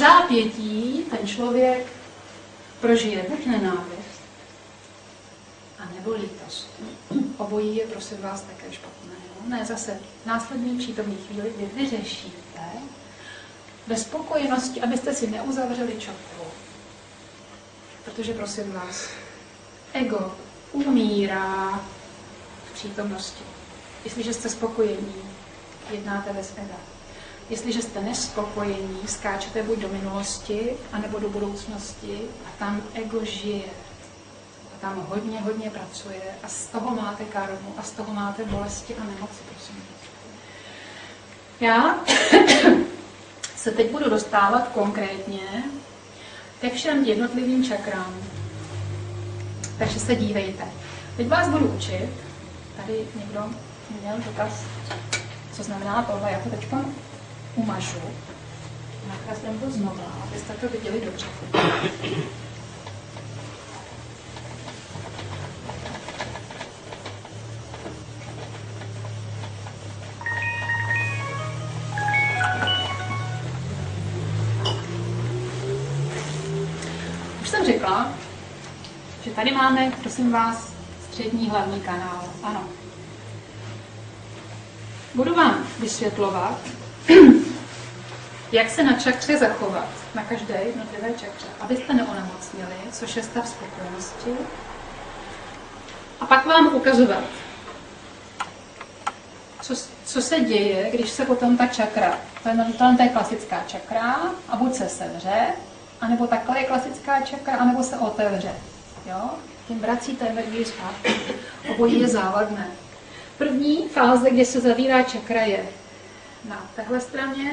v zápětí ten člověk prožije buď nenávist, anebo lítost. Obojí je, prosím vás, také špatné. Ne, zase v následní přítomné chvíli, kdy vyřešíte ve spokojenosti, abyste si neuzavřeli čakru. Protože, prosím vás, ego umírá v přítomnosti. Jestliže jste spokojení, jednáte bez ega. Jestliže jste nespokojení, skáčete buď do minulosti, anebo do budoucnosti a tam ego žije. A tam hodně pracuje a z toho máte karmu a z toho máte bolesti a nemoci, prosím. Já se teď budu dostávat konkrétně ke všem jednotlivým čakrám. Takže se dívejte. Teď vás budu učit. Tady někdo měl dotaz, co znamená tohle. Já to teď umažu. Nakreslím to znova, abyste to viděli dobře. Už jsem řekla, že tady máme, prosím vás, střední hlavní kanál. Ano. Budu vám vysvětlovat, jak se na čakře zachovat, na každé jednotlivé čakře, abyste neonemocnili, což je stav spokojenosti. A pak vám ukazovat, co se děje, když se potom ta čakra, to je klasická čakra, a buď se sevře, anebo takhle je klasická čakra, anebo se otevře. Jo? Tím vracíte energii zpátky. Obojí je závadné. První fáze, kdy se zavírá čakra, je na téhle straně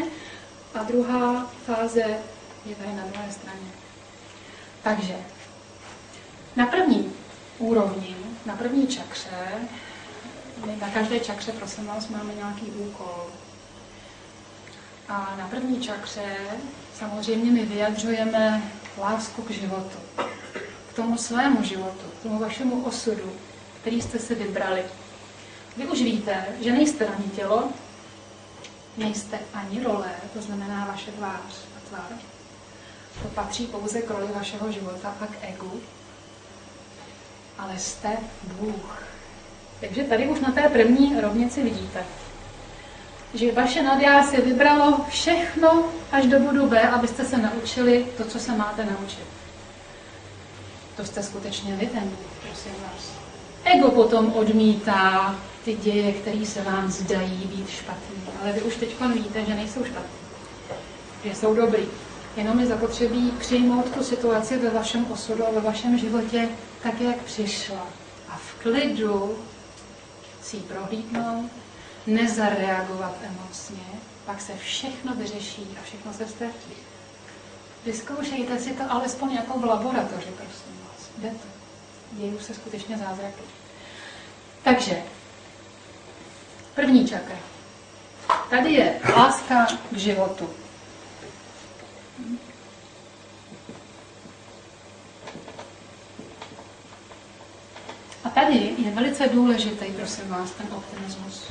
a druhá fáze je tady na druhé straně. Takže na první úrovni, na první čakře, my na každé čakře, prosím vás, máme nějaký úkol. A na první čakře samozřejmě my vyjadřujeme lásku k životu. K tomu svému životu, k tomu vašemu osudu, který jste si vybrali. Vy už víte, že nejste ani tělo, nejste ani role, to znamená vaše tvář a tvar. To patří pouze k roli vašeho života a k egu. Ale jste Bůh. Takže tady už na té první rovnici vidíte, že vaše nadjá si vybralo všechno až do bodu B, abyste se naučili to, co se máte naučit. To jste skutečně vy ten Bůh, prosím vás. Ego potom odmítá ty děje, které se vám zdají být špatný. Ale vy už teď víte, že nejsou špatný. Že jsou dobrý. Jenom je zapotřebí přijmout tu situaci ve vašem osudu a ve vašem životě tak, jak přišla. A v klidu si ji prohlídnout, nezareagovat emocně, pak se všechno vyřeší a všechno se ztratí. Vyzkoušejte si to alespoň jako v laboratoři, prosím vás. Jde to. Dějí se skutečně zázraky. Takže, první čakra. Tady je láska k životu. A tady je velice důležitý, prosím vás, ten optimismus.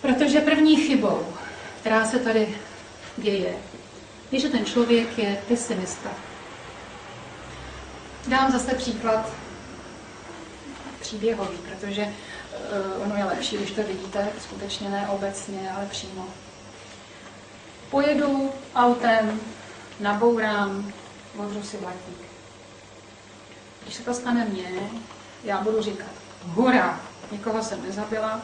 Protože první chybou, která se tady děje, je, že ten člověk je pesimista. Dám zase příklad příběhový, protože ono je lepší, když to vidíte skutečně ne obecně, ale přímo. Pojedu autem, nabourám, otevřu si blatník. Když se to stane mně, já budu říkat hurá, nikoho jsem nezabila,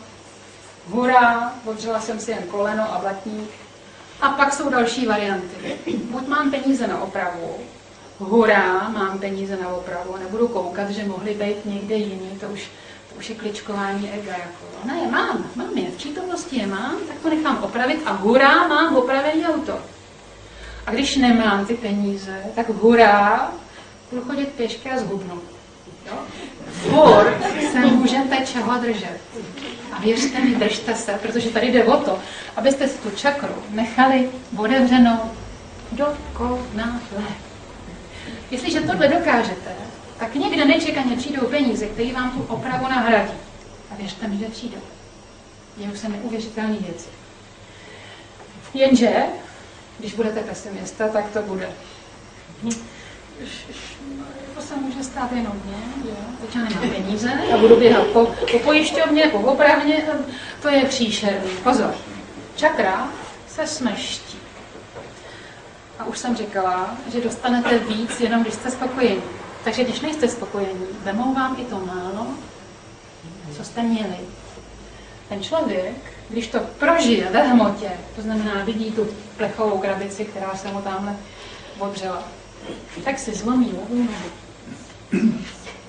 hurá, otevřela jsem si jen koleno a blatník. A pak jsou další varianty. Buď mám peníze na opravu, hurá, mám peníze na opravu, nebudu koukat, že mohly být někde jiný, to už je kličkování ega. Jako. Ne, mám je, v přítomnosti je mám, tak to nechám opravit a hurá, mám opravený auto. A když nemám ty peníze, tak hurá, budu chodit pěšky a zhubnu. Furt se můžete čeho držet. A věřte mi, držte se, protože tady jde o to, abyste si tu čakru nechali otevřenou dokonale. Jestliže tohle dokážete, tak někde nečekaně přijdou peníze, které vám tu opravu nahradí. A věřte mi, že přijdou. Dějou se neuvěřitelné věci. Jenže Když budete pesimista, tak to bude. To se může stát jenom mně, jo? Teď já nemám peníze a budu běhat po pojišťovně, po opravně, to je příšerný. Pozor, čakra se smeští. A už jsem říkala, že dostanete víc, jenom když jste spokojení. Takže když nejste spokojení, vemou vám i to málo, co jste měli. Ten člověk, když to prožije ve hmotě, to znamená, vidí tu plechovou krabici, která se mu tamhle odřela, tak si zlomí levou nohu.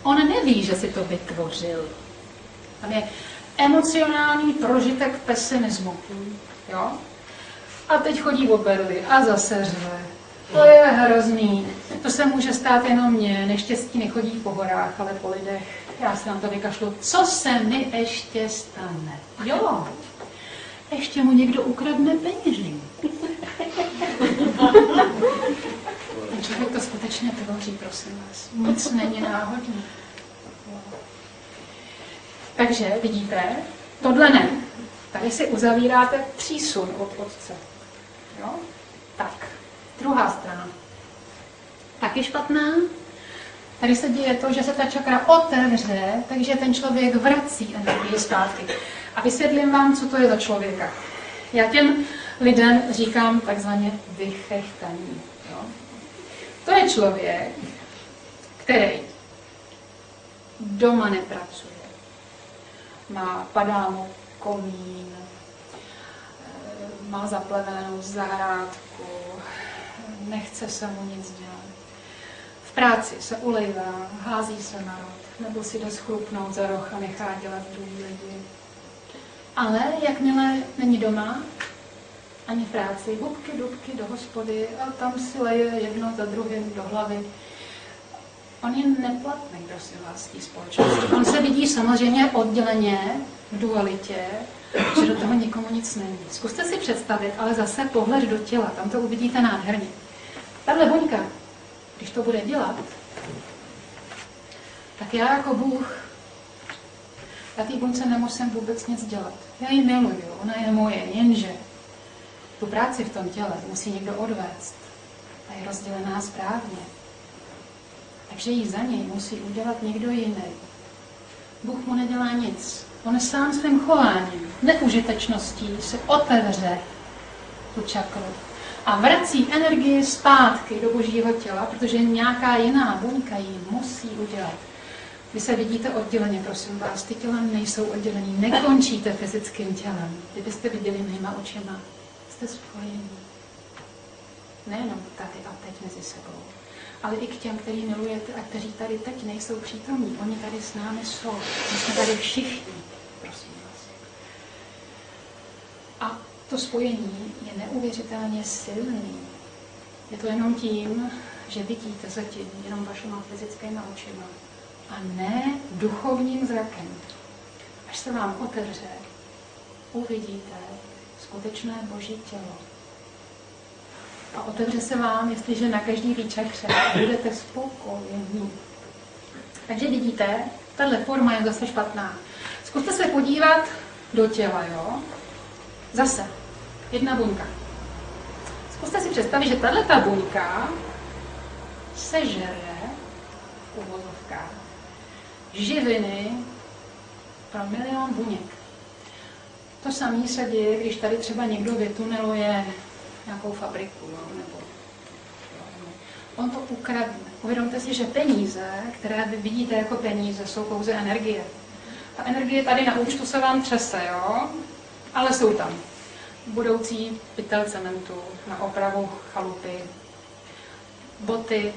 On neví, že si to vytvořil. Tam je emocionální prožitek pesimismu. Jo? A teď chodí o berli a zase řve. To je hrozný. To se může stát jenom mně. Neštěstí nechodí po horách, ale po lidech. Já se na to vykašlu. Co se mi ještě stane? Jo, ještě mu někdo ukradne peněženku. Ten člověk to skutečně tvoří, prosím vás. Nic není náhodný. Takže vidíte, tohle ne. Tady si uzavíráte přísun od otce. Jo? Tak, druhá strana. Taky špatná. Tady se děje to, že se ta čakra otevře, takže ten člověk vrací energii zpátky. A vysvětlím vám, co to je za člověka. Já těm lidem říkám takzvaně vychechtaní. Jo? To je člověk, který doma nepracuje. Padá mu komín, má zaplevenou zahrádku, nechce se mu nic dělat. V práci se ulejvá, hází se na rod, nebo si jde schrupnout za roh a nechá dělat druhý lidi. Ale jakmile není doma, ani v práci, hubky, dubky do hospody a tam si leje jedno za druhým do hlavy. On je neplatný, prosím vás, té společnosti. On se vidí samozřejmě odděleně, v dualitě, že do toho nikomu nic není. Zkuste si představit, ale zase pohled do těla, tam to uvidíte nádherně. Tahle buňka, když to bude dělat, tak já jako Bůh, já té buňce nemusím vůbec nic dělat. Já ji miluju, ona je moje, jenže tu práci v tom těle musí někdo odvést a je rozdělená správně. Takže ji za něj musí udělat někdo jiný. Bůh mu nedělá nic. On sám svým chováním, neužitečností si otevře tu čakru a vrací energii zpátky do božího těla, protože nějaká jiná buňka ji musí udělat. Vy se vidíte odděleně, prosím vás, ty těla nejsou oddělený, nekončíte fyzickým tělem. Kdybyste viděli mýma očima, jste spojení. Nejenom tady a teď mezi sebou, ale i k těm, který milujete a kteří tady teď nejsou přítomní. Oni tady s námi jsou. My jsme tady všichni, prosím vás. A to spojení je neuvěřitelně silný. Je to jenom tím, že vidíte zatím jenom vašima fyzickými očima a ne duchovním zrakem. Až se vám otevře, uvidíte skutečné boží tělo. A otevře se vám, jestliže na každý čakře budete spokojení. Takže vidíte, tahle forma je zase špatná. Zkuste se podívat do těla, jo? Zase, jedna buňka. Zkuste si představit, že tato buňka sežere v uvozovkách živiny pro 1 000 000 buněk. To samé se děje, když tady třeba někdo vytuneluje nějakou fabriku, jo, nebo on to ukradne. Uvědomte si, že peníze, které vy vidíte jako peníze, jsou pouze energie. Ta energie tady na účtu se vám třese, jo? Ale jsou tam. Budoucí pytel cementu na opravu chalupy, boty,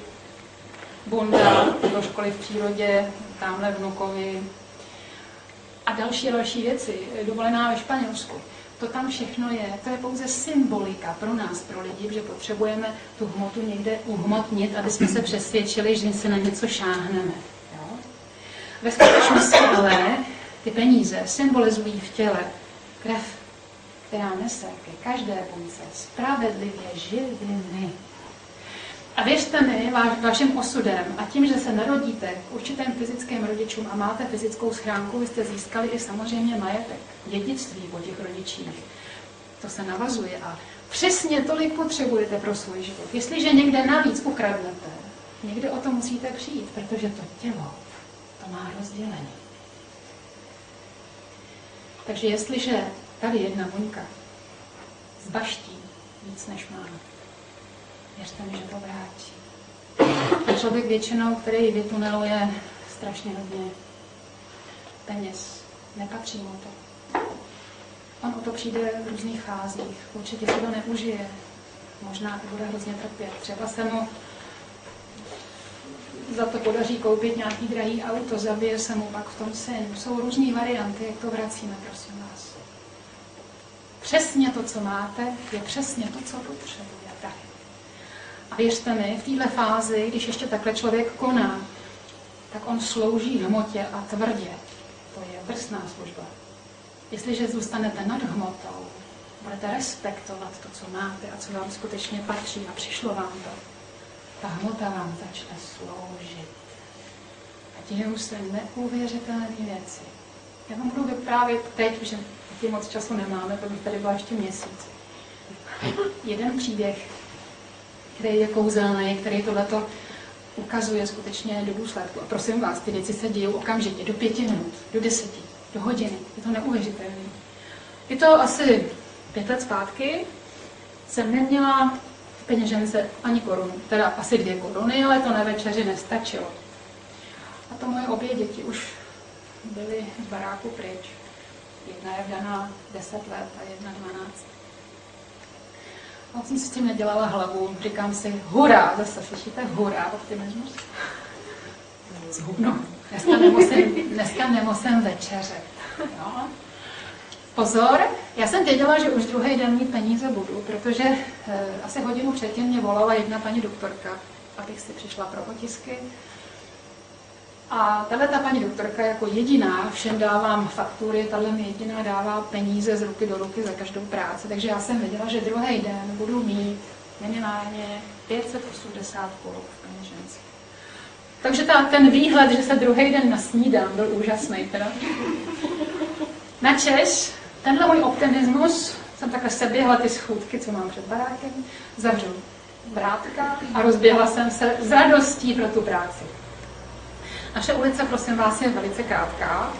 bunda do školy v přírodě, tamhle vnukovi a další věci. Dovolená ve Španělsku. To tam všechno je, to je pouze symbolika pro nás, pro lidi, že potřebujeme tu hmotu někde uhmotnit, aby jsme se přesvědčili, že se na něco šáhneme. Jo? Ve skutečnosti ale ty peníze symbolizují v těle krev, která nese ke každé buňce spravedlivě živiny. A věřte mi, vaším osudem a tím, že se narodíte k určitým fyzickým rodičům a máte fyzickou schránku, vy jste získali i samozřejmě majetek, dědictví po těch rodičích. To se navazuje a Přesně tolik potřebujete pro svůj život. Jestliže někde navíc ukradnete, někde o to musíte přijít, protože to tělo, to má rozdělení. Takže jestliže tady jedna buňka zbaští víc, než má, věřte mi, že to vrátí. A člověk většinou, který vytuneluje strašně hodně peněz, nepatří mu to. On o to přijde v různých fázích, určitě si to neužije, možná to bude hrozně trpět. Třeba se mu za to podaří koupit nějaký drahý auto, zabije se mu pak v tom syn. Jsou různý varianty, jak to vracíme, prosím vás. Přesně to, co máte, je přesně to, co potřebujete. A věřte mi, v této fázi, když ještě takhle člověk koná, tak on slouží hmotě a tvrdě. To je drsná služba. Jestliže zůstanete nad hmotou, budete respektovat to, co máte a co vám skutečně patří a přišlo vám to, ta hmota vám začne sloužit. A dějou se neuvěřitelné věci. Já vám budu vyprávět teď, že taky moc času nemáme, to bych tady byla ještě měsíc. Jeden příběh, který je kouzelný, který tohleto ukazuje skutečně do důsledku. A prosím vás, ty věci se dějou okamžitě, do 5 minut, do 10, do hodiny. Je to neuvěřitelné. Je to asi 5 let zpátky. Jsem neměla v peněžence ani korunu. Teda asi 2 koruny, ale to na večeři nestačilo. A to moje obě děti už byly z baráku pryč. Jedna je vdaná 10 let a jedna 12. A jsem si s tím nedělala hlavu. Říkám si, hurá, zase slyšíte, hurá, optimismus. Zhubno. Dneska nemusím večeřet. Jo? Pozor, já jsem věděla, že už druhý den mít peníze budu, protože asi hodinu předtím mě volala jedna paní doktorka, abych si přišla pro otisky. A tato paní doktorka jako jediná, všem dávám faktury, tahle mi jediná dává peníze z ruky do ruky za každou práci. Takže já jsem věděla, že druhý den budu mít minimálně 580 korun v peněženci. Takže ten výhled, že se druhý den nasnídám, byl úžasný teda. Načež, tenhle můj optimismus, jsem takhle seběhla ty schůdky, co mám před barákem, zavřu vrátka a rozběhla jsem se s radostí pro tu práci. Naše ulice, prosím vás, je velice krátká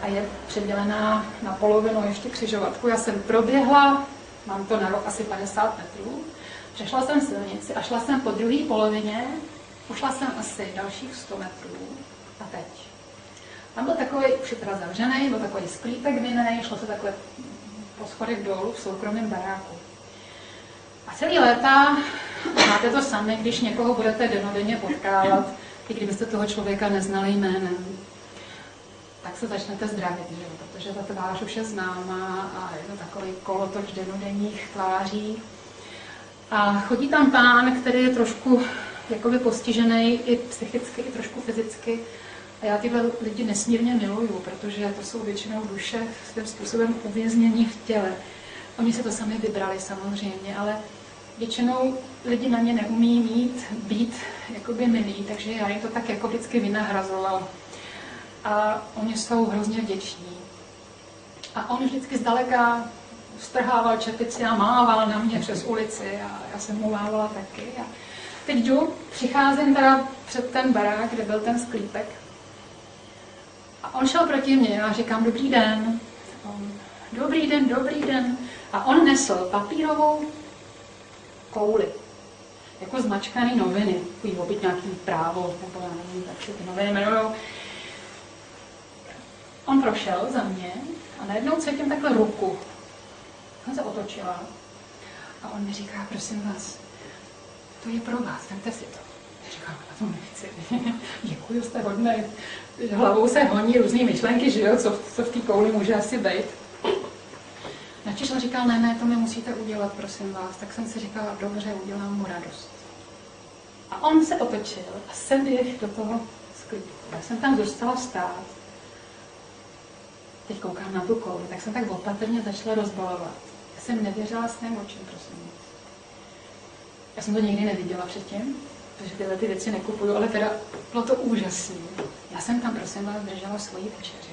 a je předělená na polovinu ještě křižovatku. Já jsem proběhla, mám to na rok asi 50 metrů, přešla jsem silnici a šla jsem po druhé polovině, ušla jsem asi dalších 100 metrů a teď. Tam byl takový, už je teda zavřený, byl takový sklípek vinný, šlo se takhle po schodech dolů v soukromém baráku. A celý léta máte to sami, když někoho budete dennodenně potkávat, i kdybyste toho člověka neznali jménem, tak se začnete zdravit, že? Protože ta tvář už je známá a je to takový kolotoč dennodenních tváří. A chodí tam pán, který je trošku jakoby postižený i psychicky, i trošku fyzicky. A já tyhle lidi nesmírně miluju, protože to jsou většinou duše svým způsobem uvěznění v těle. Oni se to sami vybrali samozřejmě, ale většinou lidi na ně neumí být jakoby milí, takže já jim to tak jako vždycky vynahrazovala. A oni jsou hrozně vděční. A on vždycky zdaleka strhával čepici a mával na mě přes ulici a já jsem mu mávala taky. A teď přicházím teda před ten barák, kde byl ten sklípek. A on šel proti mně a říkám, dobrý den. Dobrý den, dobrý den. A on nesl papírovou kouli, jako zmačkaný noviny, takový opět nějaký Právo, nebo já nevím, tak se ty noviny jmenujou. On prošel za mě a najednou cítím takhle ruku. On se otočila a on mi říká, prosím vás, to je pro vás, vemte si to. Já říkám, já to nechci. Děkuji, jste hodný. Hlavou se honí různý myšlenky, že jo, co v té kouli může asi být. Načež on říkal, ne, to mi musíte udělat, prosím vás. Tak jsem si říkala, dobře, udělám mu radost. A on se otočil a seběhl do toho sklipu. Já jsem tam dostala stát. Teď koukám na tu kouli, tak jsem tak opatrně začala rozbalovat. Já jsem nevěřila svým očím, prosím vás. Já jsem to nikdy neviděla předtím, protože tyhle ty věci nekupuju, ale teda bylo to úžasné. Já jsem tam, prosím vás, držela svoji večeři.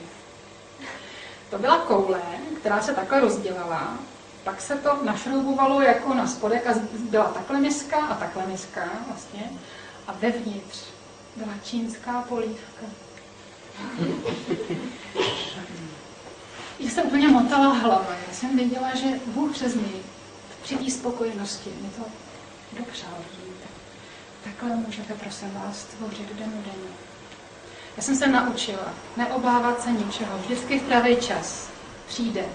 To byla koule, která se takhle rozdělala Pak se to našroubovalo jako na spodek a byla takhle miska a takhle miska vlastně. A vevnitř byla čínská polívka. Já jsem úplně motala hlava. Já jsem věděla, že Bůh přes něj při té spokojenosti mi to dopřál. Takhle můžete, prosím vás, stvořit dennodenně. Já jsem se naučila neobávat se ničeho. Vždycky v pravý čas přijde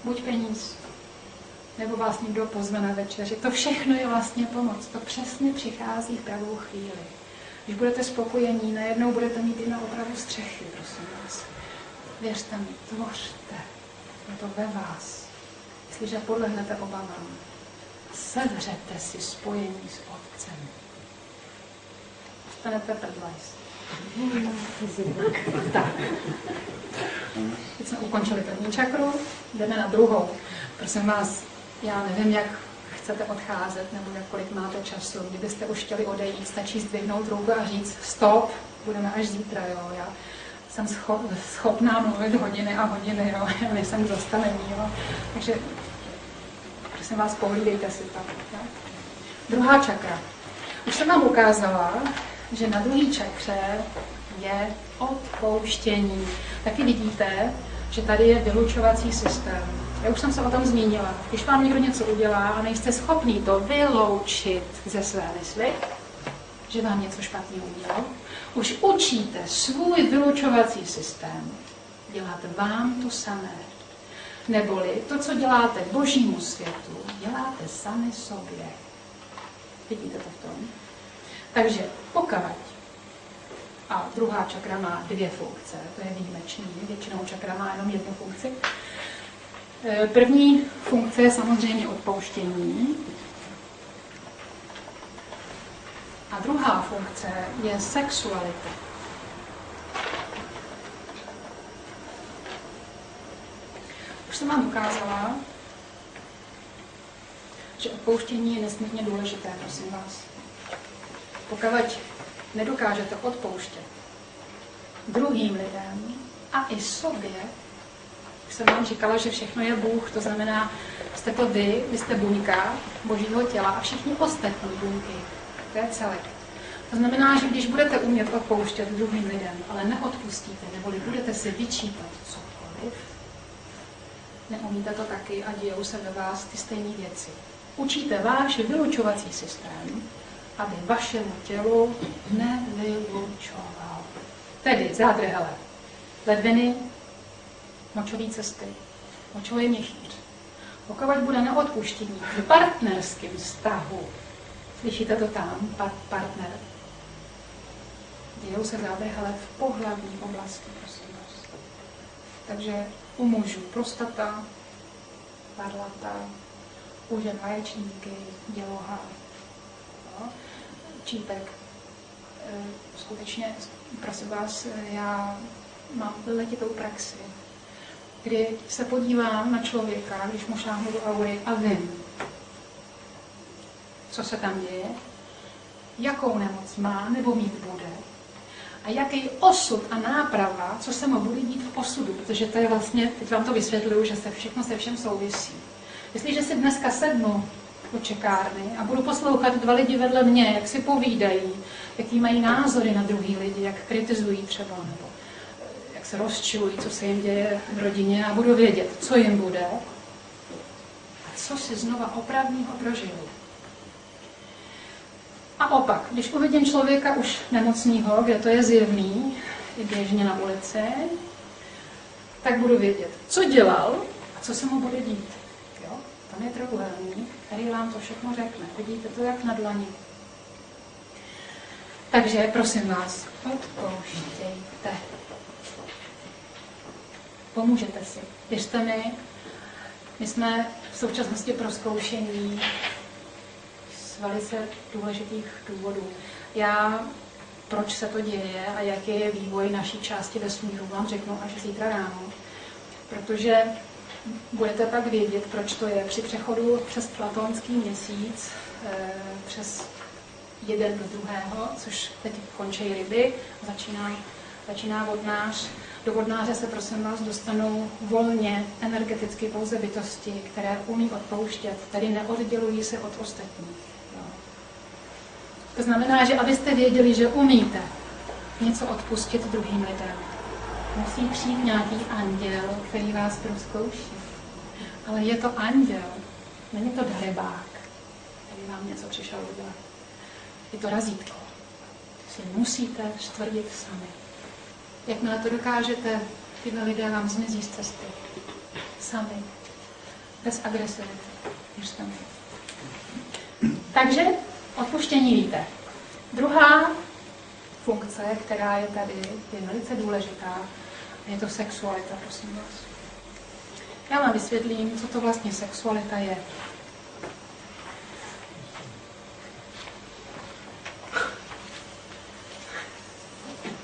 buď peníz, nebo vás někdo pozve na večeři. To všechno je vlastně pomoc. To přesně přichází v pravou chvíli. Když budete spokojení, najednou budete mít i na opravu střechy, prosím vás. Věřte mi, tvořte. Je to ve vás. Jestliže podlehnete obavám, sevřete si spojení s Otcem. Dostanete pedlajs. Tak. Teď jsme ukončili první čakru, jdeme na druhou. Prosím vás, já nevím, jak chcete odcházet, nebo kolik máte času. Kdybyste už chtěli odejít, stačí zdvihnout ruku a říct stop, budeme až zítra, jo. Já jsem schopná mluvit hodiny a hodiny, jo. Já nejsem k zastavení, jo. Takže prosím vás, pohlídejte si tam. Jo. Druhá čakra. Už jsem vám ukázala, že na druhý čakře je odpouštění. Taky vidíte, že tady je vylučovací systém. Já už jsem se o tom zmínila. Když vám někdo něco udělá a nejste schopný to vyloučit ze své mysli, že vám něco špatného udělal, už učíte svůj vylučovací systém dělat vám to samé. Neboli to, co děláte božímu světu, děláte sami sobě. Vidíte to v tom? Takže pokud, a druhá čakra má 2 funkce, to je výjimečný, většinou čakra má jenom 1 funkci. První funkce je samozřejmě odpouštění. A druhá funkce je sexualita. Už jsem vám ukázala, že odpouštění je nesmírně důležité, prosím vás. Pokud nedokážete odpouštět druhým lidem a i sobě, už jsem vám říkala, že všechno je Bůh, to znamená, jste to vy jste buňka božího těla a všichni ostatní buňky. To je celek. To znamená, že když budete umět odpouštět druhým lidem, ale neodpustíte, neboli budete si vyčítat cokoliv, neumíte to taky a dějou se ve vás ty stejné věci. Učíte váš vylučovací systém, aby vašemu tělu nevylučoval. Tedy zádrhele, ledviny, močové cesty, močový měchýř. Pokud bude neodpuštění v partnerském vztahu, slyšíte to tam, partner, dějou se zádrhele v pohlavní oblasti, prosím vás. Takže u mužů prostata, varlata, u žen vaječníky, děloha, čípek. Skutečně, prosím vás, já mám letitou praxi, kdy se podívám na člověka, když mu šáhnu do aury a vím, co se tam děje, jakou nemoc má nebo mít bude a jaký osud a náprava, co se mu bude dít v osudu, protože to je vlastně, teď vám to vysvětluju, že se všechno se všem souvisí. Jestliže si dneska sednu do čekárny a budu poslouchat 2 lidi vedle mě, jak si povídají, jaký mají názory na druhý lidi, jak kritizují třeba, nebo jak se rozčilují, co se jim děje v rodině a budu vědět, co jim bude a co si znova opravního prožiju. A opak, když uvidím člověka už nemocného, kde to je zjevný, i běžně na ulici, tak budu vědět, co dělal a co se mu bude dít. Jo? Tam je trojúhelník, který vám to všechno řekne. Vidíte to jak na dlani. Takže prosím vás, odpouštějte. Pomůžete si. Věřte mi, my jsme v současnosti prozkoušení z velice důležitých důvodů. Proč se to děje a jaký je vývoj naší části vesmíru, vám řeknu až zítra ráno. Protože budete pak vědět, proč to je. Při přechodu přes platonský měsíc, přes jeden do druhého, což teď končí ryby, začíná vodnář, Do vodnáře se prosím vás dostanou volně, energeticky pouze bytosti, které umí odpouštět, tedy neoddělují se od ostatních. Jo. To znamená, že abyste věděli, že umíte něco odpustit druhým lidem, musí přijít nějaký anděl, který vás prozkouší. Ale je to anděl, není to darebák, který vám něco přišel udělat. Je to razítko. Si musíte stvrdit sami. Jakmile to dokážete, tyhle lidé vám zmizí z cesty. Sami. Bez agresivity. Takže odpuštění víte. Druhá funkce, která je tady, je velice důležitá. Je to sexualita, prosím vás. Já vám vysvětlím, co to vlastně sexualita je.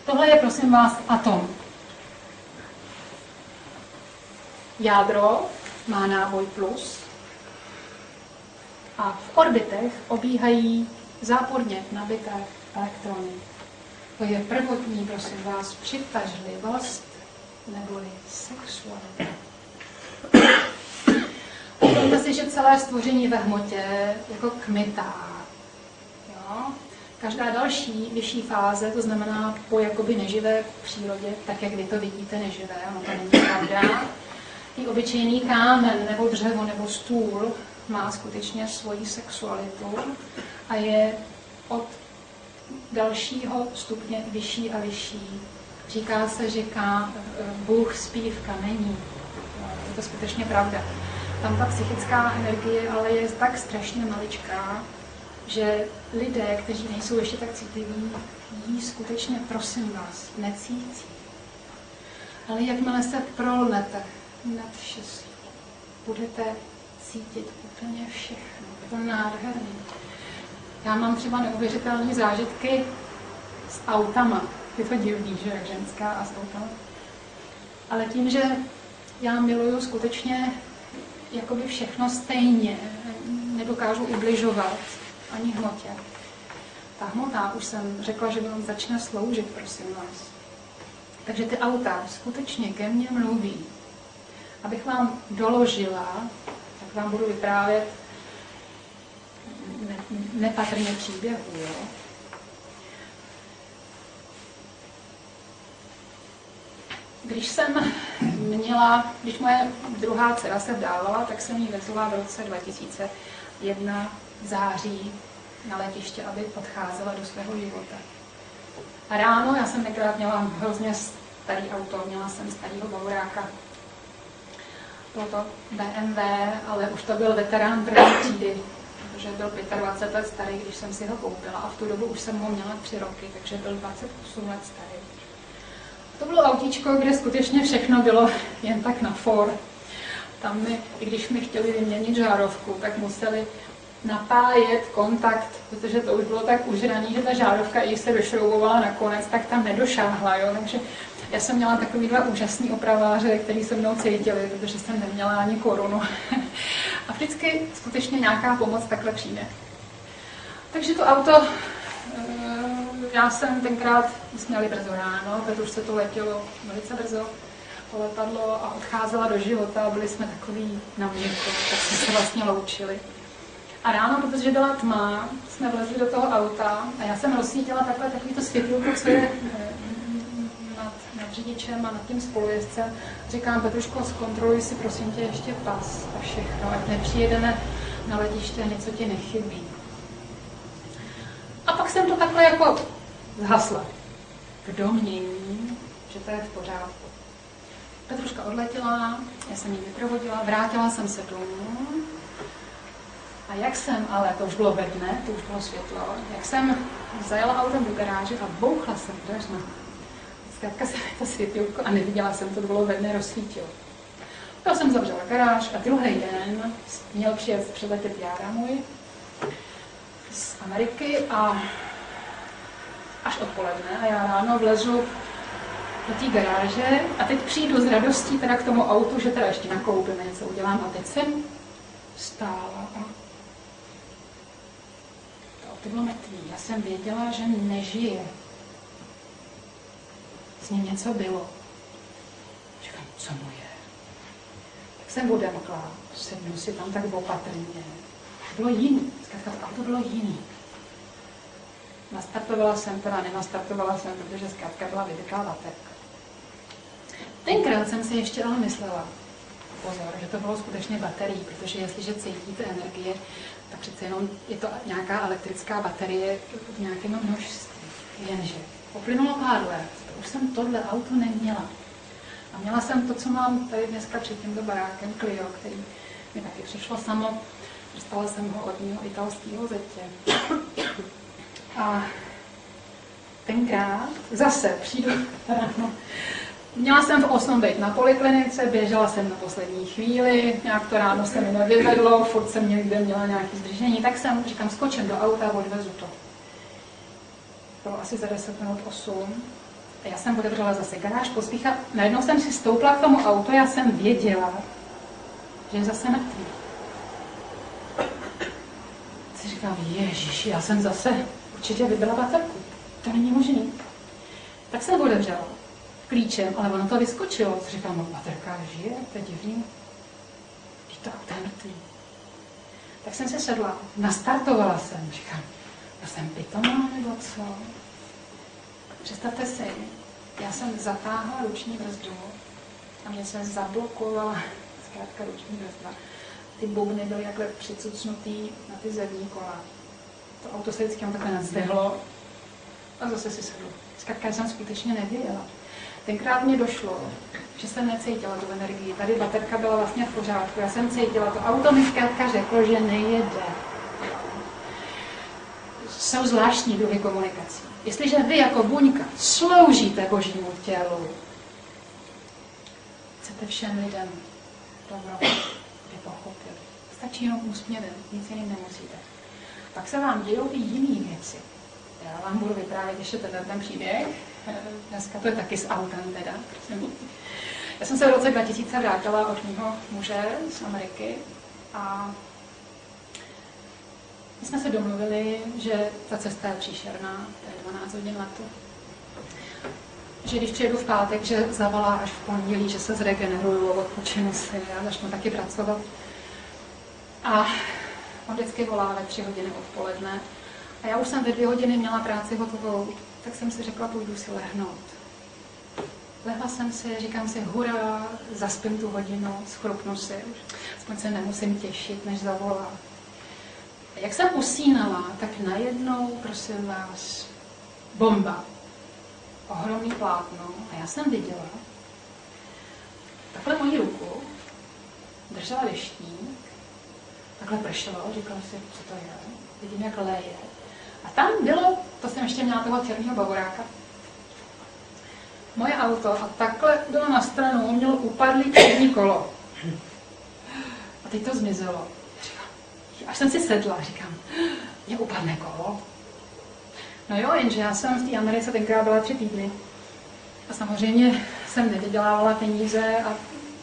Tohle je, prosím vás, atom. Jádro má náboj plus a v orbitech obíhají záporně nabité elektrony. To je prvotní, prosím vás, přitažlivost neboli sexualita. Uvědomte si, že celé stvoření ve hmotě jako kmitá. Jo? Každá další vyšší fáze, to znamená po jakoby neživé přírodě, tak jak vy to vidíte neživé, ono to není pravda. I obyčejný kámen, nebo dřevo, nebo stůl má skutečně svoji sexualitu a je od dalšího stupně vyšší a vyšší. Říká se, že Bůh spí v kamení. Je to skutečně pravda. Tam ta psychická energie ale je tak strašně maličká, že lidé, kteří nejsou ještě tak citliví, jí skutečně, prosím vás, necítí. Ale jakmile se prolnete nad všestí, budete cítit úplně všechno. Je to nádherný. Já mám třeba neuvěřitelné zážitky s autama. Je to divný, že jak ženská a s autama. Ale tím, že já miluju skutečně jakoby všechno stejně, nedokážu ubližovat ani hmotě. Ta hmota, už jsem řekla, že vám začne sloužit, prosím vás. Takže ty auta skutečně ke mně mluví. Abych vám doložila, tak vám budu vyprávět nepatrně příběhu. Jo? Když moje druhá dcera se vdávala, tak jsem ji vezla v roce 2001 v září na letiště, aby odcházela do svého života. A ráno, já jsem tenkrát měla hrozně starý auto, měla jsem starýho bauráka. Bylo to BMW, ale už to byl veterán první třídy, protože byl 25 let starý, když jsem si ho koupila a v tu dobu už jsem ho měla 3 roky, takže byl 28 let starý. To bylo autíčko, kde skutečně všechno bylo jen tak na for. Tam i když mi chtěli vyměnit žárovku, tak museli napájet kontakt, protože to už bylo tak užraný, že ta žárovka, i když se došroubovala nakonec, tak tam nedošáhla. Jo? Takže já jsem měla takový 2 úžasný opraváře, který se mnou cítili, protože jsem neměla ani korunu. A vždycky skutečně nějaká pomoc takhle přijde. Takže to auto, já jsem tenkrát, jsme jeli brzo ráno, protože už se to letělo velice brzo, to letadlo a odcházela do života, byli jsme takový na měko, tak jsme se vlastně loučili. A ráno, protože byla tma, jsme vlezli do toho auta a já jsem rozsvítila takový to světlůko, co je nad řidičem a nad tím spolujezdcem. Říkám, Petruško, zkontroluj si prosím tě ještě pas a všechno, ať nepřijedeme na letiště a něco ti nechybí. A pak jsem to takhle jako zhasla. V domnění, že to je v pořádku. Petruška odletěla, já jsem ji vyprovodila, vrátila jsem se domů. A jak jsem, ale to už bylo ve dne, to už bylo světlo, jak jsem zajela autem do garáže a bouchla jsem dveřma. Zkrátka se mi to světilko a neviděla jsem, to bylo ve dne rozsvítilo. Já jsem zavřela garáž a druhý den měl přijet přiletět Jára můj z Ameriky a až odpoledne a já ráno vlezu do té garáže a teď přijdu s radostí teda k tomu autu, že teda ještě nakoupíme, něco udělám a teď jsem stála a to bylo mrtvý. Já jsem věděla, že nežije. S ním něco bylo. co mu je. Tak jsem odemkla, sednu si tam tak opatrně. Bylo jiný, zkrátka to auto bylo jiný. Nastartovala jsem, teda nenastartovala jsem, protože zkrátka byla vybitá baterka. Tenkrát jsem si ještě ale myslela, pozor, že to bylo skutečně baterií, protože jestliže cítíte energie, tak přece jenom je to nějaká elektrická baterie v nějakém množství. Jenže uplynulo pár let, už jsem tohle auto neměla. A měla jsem to, co mám tady dneska před tímto barákem Clio, který mi taky přišlo samo. Dostala jsem ho od mého italského zetě. A tenkrát zase přijdu ráno. Měla jsem v 8 být na poliklinice, běžela jsem na poslední chvíli, nějak to ráno se mi nevyvedlo, furt jsem někde měla nějaké zdržení, tak jsem, říkám, skočím do auta a odvezu to. Bylo asi za 10 minut 8. A já jsem otevřela zase garáž, pospíchala. Najednou jsem si stoupla k tomu autu, já jsem věděla, že je zase mrtvý. Si říkám, ježiši, já jsem zase určitě vybrala baterku. To není možný. Tak jsem otevřela klíčem, ale ono to vyskočilo. Si říkám, no baterka žije, to je divný. Víš, to auto je mrtvý. Tak jsem se sedla, nastartovala jsem, říkám, já jsem pitomá nebo co? Představte si, já jsem zatáhla ruční brzdu a mě se zablokovala zkrátka ruční brzda. Ty bubny byly jakhle přicucnutý na ty zadní kola. To auto se vždycky takhle nadzvihlo a zase si sedlo. Zkrátka jsem skutečně nevěděla. Tenkrát mě došlo, že jsem necítila tu energii. Tady baterka byla vlastně v pořádku. Já jsem cítila, to auto mi zkrátka řeklo, že nejede. Jsou zvláštní druhy komunikací. Jestliže vy jako buňka sloužíte Božímu tělu, chcete všem lidem dobro, aby pochopili. Stačí jenom úsměvem, nic jiným nemusíte. Pak se vám dějou i jiné věci. Já vám budu vyprávět ještě ten příběh. Dneska to je taky s autem teda. Já jsem se v roce 2000 vrátila od mého muže z Ameriky a my jsme se domluvili, že ta cesta je příšerná, to je 12 hodin letu. Že když přijedu v pátek, že zavolá až v pondělí, že se zregeneruju, odpočinu si a začnu taky pracovat. A on vždycky volá ve 3 hodiny odpoledne. A já už jsem ve 2 hodiny měla práci hotovou, tak jsem si řekla, půjdu si lehnout. Lehla jsem si, říkám si, hurá, zaspím tu hodinu, schrupnu si, aspoň se nemusím těšit, než zavolá. A jak jsem usínala, tak najednou, prosím vás, bomba. Ohromný plátno. A já jsem viděla, takhle moji ruku držela deštník, takhle pršelo, říkala si, co to je, vidím, jak leje. A tam bylo, to jsem ještě měla toho černého bavoráka, moje auto a takhle bylo na stranu, mělo upadlý přední kolo. A teď to zmizelo. Až jsem si sedla, říkám, mě upadne kolo. No jo, jenže já jsem v té Americe tenkrát byla 3 týdny. A samozřejmě jsem nevydělávala peníze a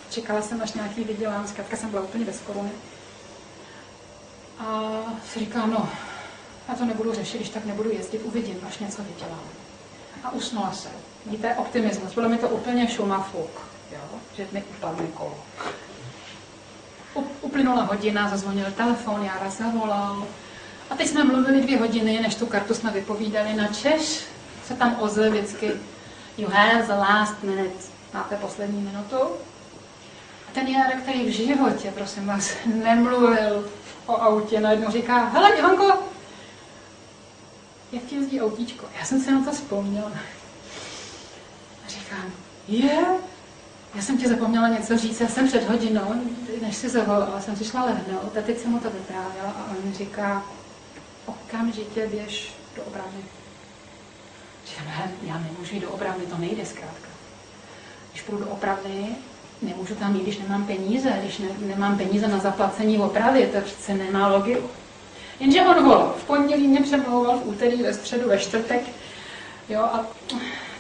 čekala jsem, až nějaký vydělám. Zkrátka jsem byla úplně bez koruny. A si říkám, no, já to nebudu řešit, když tak nebudu jezdit, uvidím, až něco vydělám. A usnula jsem. Víte, optimismus. Bylo mi to úplně šum a fuk, jo? Že mi upadne kolo. Uplynula hodina, zazvonil telefon, Jára zavolal. A teď jsme mluvili 2 hodiny, než tu kartu jsme vypovídali na Češ. Se tam ozve vždycky, you have the last minute. Máte poslední minutu. A ten Jára, který v životě, prosím vás, nemluvil o autě, najednou říká, hele, Ivanko, jak ti jezdí autíčko? Já jsem si na to vzpomněla. A říkám, já jsem ti zapomněla něco říct, já jsem před hodinou, než si zavolala, jsem si šla lehnout a teď jsem mu to vyprávěla a on mi říká, okamžitě běž do obrany. Říkám, já nemůžu jít do obrany, to nejde zkrátka. Když půjdu do opravy, nemůžu tam jít, když nemám peníze, když nemám peníze na zaplacení opravy, to přece nemá logiku. Jenže on volal, v pondělí mě přemlouval, v úterý, ve středu, ve čtvrtek, jo, a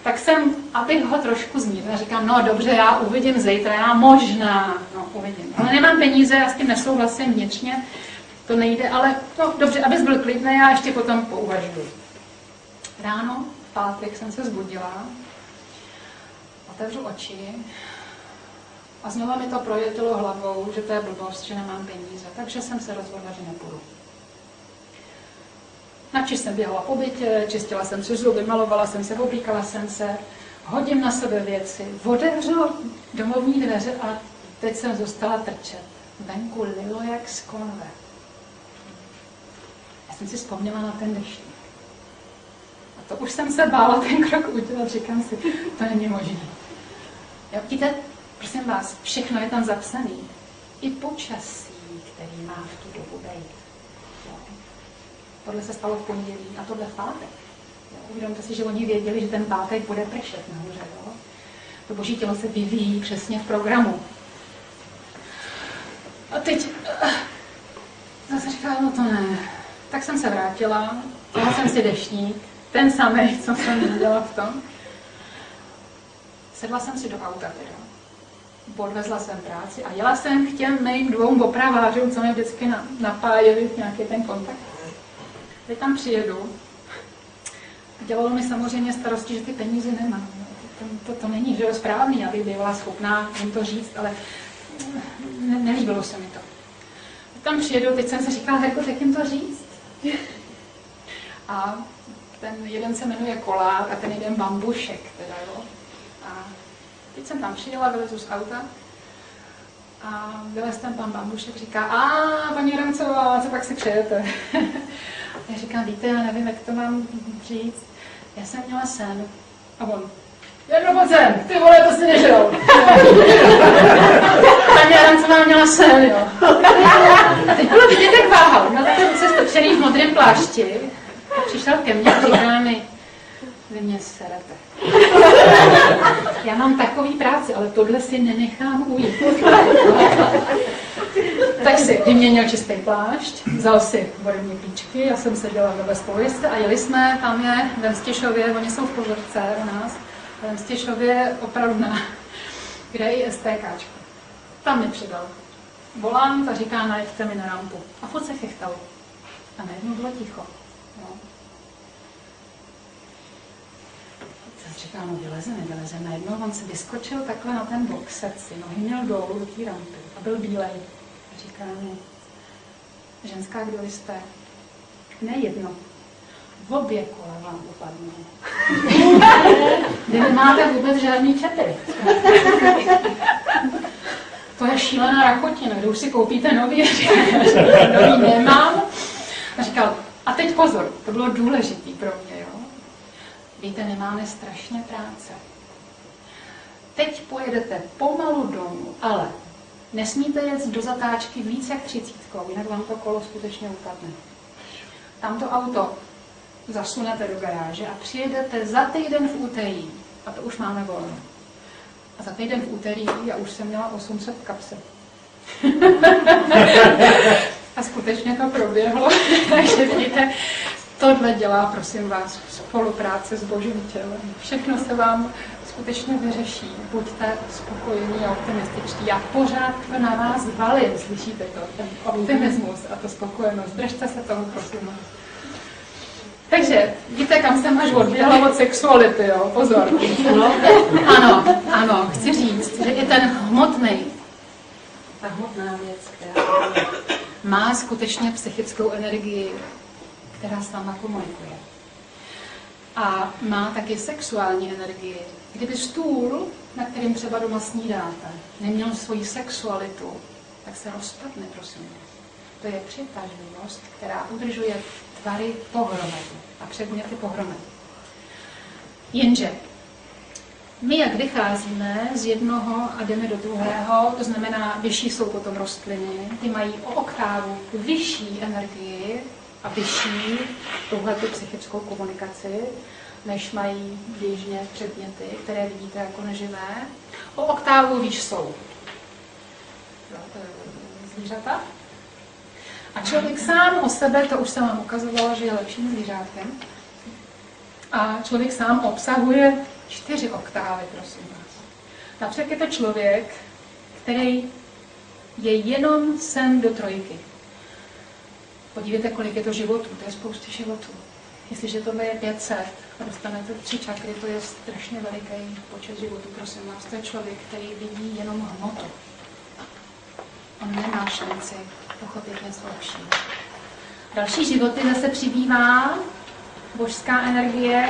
tak jsem, abych ho trošku zmírnila, říkám, no dobře, já uvidím zítra, já možná, no uvidím. Ale nemám peníze, já s tím nesouhlasím vnitřně, to nejde, ale no dobře, abys byl klidný, já ještě potom pouvažuji. Ráno, v pátek jsem se zbudila, otevřu oči A znova mi to projetilo hlavou, že to je blbost, že nemám peníze. Takže jsem se rozhodla, že nepůjdu. Načež jsem běhala po bytě, čistila jsem si zuby, malovala jsem se, oblíkala jsem se, hodím na sebe věci, otevřu domovní dveře a teď jsem zůstala trčet. Venku lilo jak z konve. Já jsem si vzpomněla na ten deštník. A to už jsem se bála ten krok udělat, říkám si, to není možné. Víte, prosím vás, všechno je tam zapsané. I počasí, který má v tu dobu být. Tohle se stalo v pondělí a tohle v pátek. Uvědomte si, že oni věděli, že ten pátek bude pršet nahoře. Jo? To boží tělo se vyvíjí přesně v programu. A teď zase říkala, no to ne. Tak jsem se vrátila, vzala jsem si deštník, ten samý, co jsem viděla v tom. Sedla jsem si do auta teda. Odvezla jsem práci a jela jsem k těm mým 2 opravářům, co mě vždycky napájeli nějaký ten kontakt. Teď tam přijedu. Dělalo mi samozřejmě starosti, že ty peníze nemám. To není, že je správný, abych byla schopná jim to říct, ale nelíbilo se mi to. Tam přijedu, teď jsem si říkala, jak jim to říct. A ten jeden se jmenuje Kolár a ten jeden Bambušek. Teda, jo. A teď jsem tam přijela, vylezu z auta a vylez ten pan Bambušek, říká, paní Rancová, co pak si přejete? Já říkám, víte, já nevím, jak to mám říct. Já jsem měla sen. A on, jedno sen, ty vole, to si nežil. Paní Rancová měla sen, jo. A teď bylo vidět, jak váhal. Měl takový ruce stočený v modrém plášti. A přišel ke mně a říká mi, vy mě serete. Já mám takový práci, ale tohle si nenechám ujít. Tak si vyměnil čistý plášť, vzal si vodní klíčky, já jsem seděla ve spolujezdce a jeli jsme, tam je ve Mstěšově, oni jsou v Pozorce u nás, ve Mstěšově opravdu kde je i STKčko. Tam mi přidal volant a říká, najeďte mi na rampu. A furt se chechtal. A najednou bylo ticho. No. Říká, no vyleze. Najednou on se vyskočil takhle na ten bok srdci, nohy měl dolů do té rampy a byl bílej. A říká mi, ženská, kdo jste? Ne jedno. V obě kola vám upadnou. Vy nemáte vůbec žádný čepy. To je šílená rachotina, kde už si koupíte nový. Nový nemám. A říkal, a teď pozor, to bylo důležitý pro mě, jo. Víte, nemáme strašně práce. Teď pojedete pomalu domů, ale nesmíte jet do zatáčky víc jak 30, jinak vám to kolo skutečně upadne. Tam to auto zasunete do garáže a přijedete za týden v úterý. A to už máme volno. A za týden v úterý já už jsem měla 800 v kapse. A skutečně to proběhlo. Takže vidíte, tohle dělá, prosím vás, spolupráce s Božím tělem. Všechno se vám skutečně vyřeší. Buďte spokojení a optimističtí. Já pořád na vás valím, slyšíte to? Ten optimismus a to spokojenost. Držte se toho, prosím vás. Takže, víte, kam jsem až odběhla od sexuality, jo? Pozor. Ano, chci říct, že i ten ta hmotná věc, která má skutečně psychickou energii, která s váma komunikuje. A má taky sexuální energii. Kdyby stůl, na kterým třeba doma snídáte, neměl svoji sexualitu, tak se rozpadne, prosím. To je přitažlivost, která udržuje tvary pohromady a předměty pohromady. Jenže my, jak vycházíme z jednoho a jdeme do druhého, to znamená, vyšší jsou potom rostliny, ty mají o oktávu vyšší energii a vyšší tuhletu psychickou komunikaci, než mají běžně předměty, které vidíte jako neživé. O oktávu výš jsou zvířata. A člověk sám o sebe, to už jsem vám ukazovala, že je lepším zvířátkem. A člověk sám obsahuje 4 oktávy, prosím vás. Například je to člověk, který je jenom sem do 3. Podívejte, kolik je to životů, to je spousty životů. Jestliže tohle je 500 a dostanete 3 čakry, to je strašně veliký počet životů, prosím vás. To je člověk, který vidí jenom hmotu. On nemá šanci pochopit něco lepšího. Další životy zase přibývá božská energie.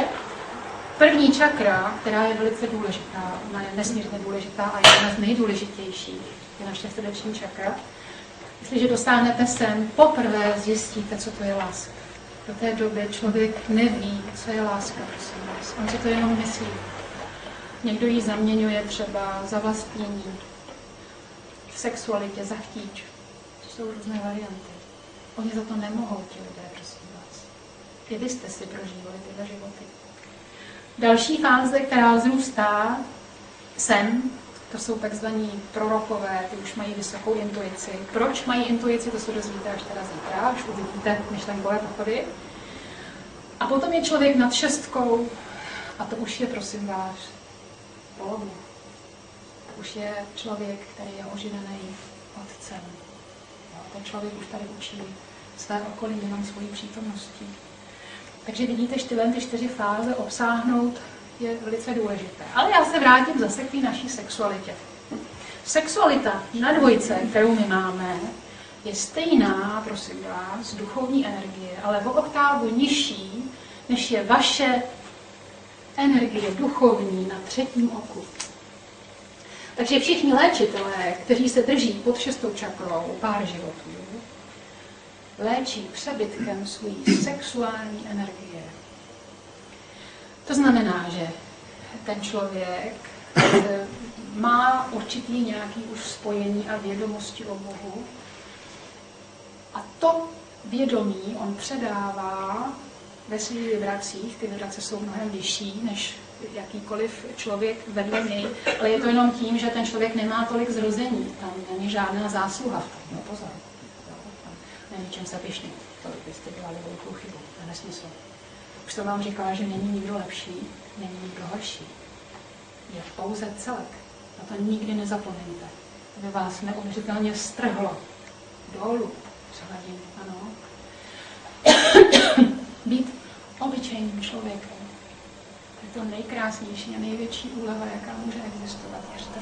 První čakra, která je velice důležitá, ona je nesmírně důležitá a je jedna z nejdůležitějších, je naše srdeční čakra. Jestliže dosáhnete sem, poprvé zjistíte, co to je láska. Do té doby člověk neví, co je láska, prosím vás. On si to jenom myslí. Někdo ji zaměňuje třeba za vlastnění, v sexualitě, za chtíč. To jsou různé varianty. Oni za to nemohou, ti lidé, prosím vás. I vy jste si prožívali tyhle životy. Další fáze, která vzrůstá sem, to jsou takzvaní prorokové, ty už mají vysokou intuici. Proč mají intuici, to se dozvíte až teda zítra, až uvidíte myšlenkové pochody. A potom je člověk nad 6, a to už je, prosím vás, polovina. To už je člověk, který je oživený otcem. Ten člověk už tady učí své okolí jenom svojí přítomností. Takže vidíte, ty 4 fáze obsáhnout je velice důležité. Ale já se vrátím zase k té naší sexualitě. Sexualita na dvojce, kterou my máme, je stejná, prosím vás, duchovní energie, ale o oktávu nižší, než je vaše energie duchovní na 3. oku. Takže všichni léčitelé, kteří se drží pod 6. čakrou pár životů, léčí přebytkem svojí sexuální energie. To znamená, že ten člověk má určitý nějaký už spojení a vědomosti o Bohu a to vědomí on předává ve svých vibracích. Ty vibrace jsou mnohem vyšší než jakýkoliv člověk vedle něj, ale je to jenom tím, že ten člověk nemá tolik zrození, tam není žádná zásluha v tom. No pozor, tam není čem se pišnit, to byste dělali velkou chybu, to je nesmysl. Už jsem vám říkala, že není nikdo lepší, není nikdo horší. Je pouze celek. A to nikdy nezapomeňte. To by vás neuvěřitelně strhlo dolů z hladiny, ano. Být obyčejným člověkem. To je to nejkrásnější a největší úleva, jaká může existovat. Věřte.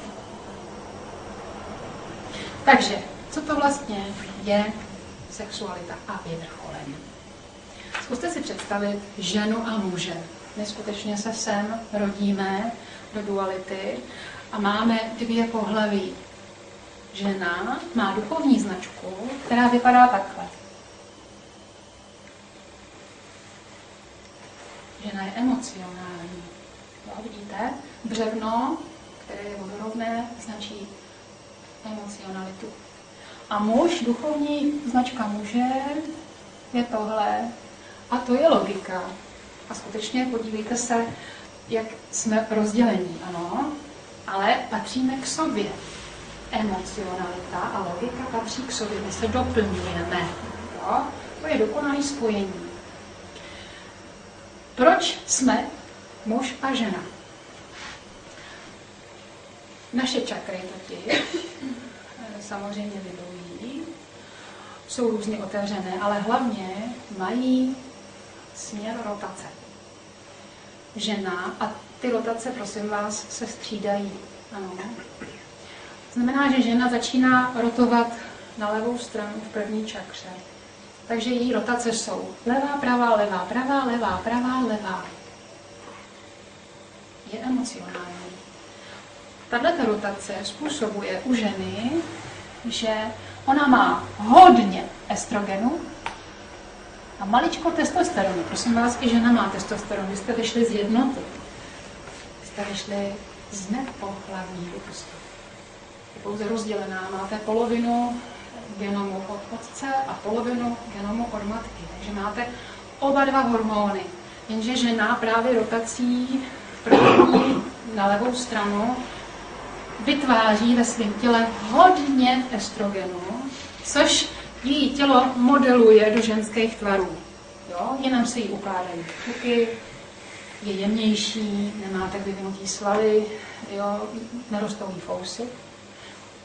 Takže, co to vlastně je sexualita a vyvrcholení? Zkuste si představit ženu a muže. My skutečně se sem rodíme do duality a máme 2 pohlaví. Žena má duchovní značku, která vypadá takhle. Žena je emocionální. Jo, vidíte? Břevno, které je vodorovné, značí emocionalitu. A muž, duchovní značka muže, je tohle. A to je logika. A skutečně podívejte se, jak jsme rozdělení, ano, ale patříme k sobě. Emocionalita a logika patří k sobě, my se doplňujeme. Jo? To je dokonalé spojení. Proč jsme muž a žena? Naše čakry totiž samozřejmě vybojují, jsou různě otevřené, ale hlavně mají směr rotace. Žena a ty rotace, prosím vás, se střídají. Ano. Znamená, že žena začíná rotovat na levou stranu v první čakře. Takže její rotace jsou levá, pravá, levá, pravá, levá, pravá, levá. Je emocionální. Tato rotace způsobuje u ženy, že ona má hodně estrogenu a maličko testosteronu. Prosím vás, i žena má testosteron. Vy jste vyšli z jednoty. Vy jste vyšli z nepohlavní bytosti. Je pouze rozdělená. Máte polovinu genomu od otce a polovinu genomu od matky. Takže máte oba 2 hormony. Jenže žena právě rotací první na levou stranu vytváří ve svém těle hodně estrogenu, což její tělo modeluje do ženských tvarů. Jo? Jenom se jí ukládají tuky, je jemnější, nemá tak vyvinutý svaly, jo? Nerostou jí fousy.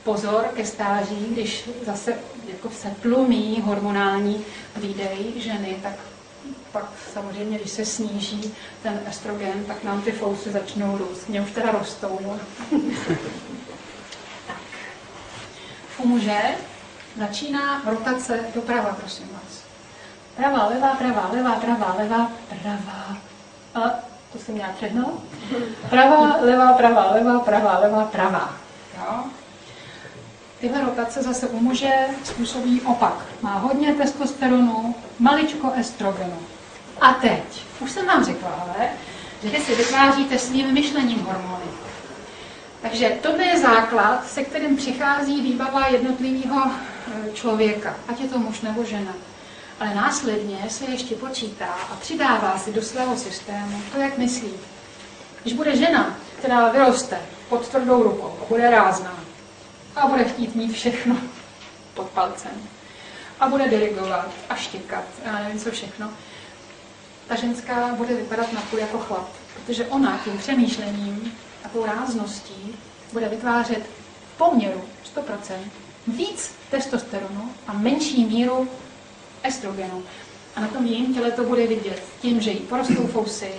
Pozor ke stáří, když zase jako se tlumí hormonální výdej ženy, tak pak samozřejmě, když se sníží ten estrogen, tak nám ty fousy začnou růst. Mně už teda rostou, jo. Tak. U muže začíná rotace doprava, prosím vás. Pravá, levá, pravá, levá, pravá, levá, pravá. A to jsem měla předno. Pravá, levá, pravá, levá, pravá, levá, pravá. Jo? Tyhle rotace zase u muže způsobí opak. Má hodně testosteronu, maličko estrogenu. A teď, už jsem vám řekla, ale, že vy si vytváříte svým myšlením hormony. Takže to je základ, se kterým přichází výbava jednotlivého člověka, ať je to muž nebo žena. Ale následně se ještě počítá a přidává si do svého systému to, jak myslí. Když bude žena, která vyroste pod tvrdou rukou a bude rázná a bude chtít mít všechno pod palcem a bude dirigovat a štěkat a nevím co všechno, ta ženská bude vypadat napůl jako chlap, protože ona tím přemýšlením a tou rázností bude vytvářet v poměru 100% víc testosteronu a menší míru estrogenu. A na tom jejím těle to bude vidět tím, že jí porostou fousy,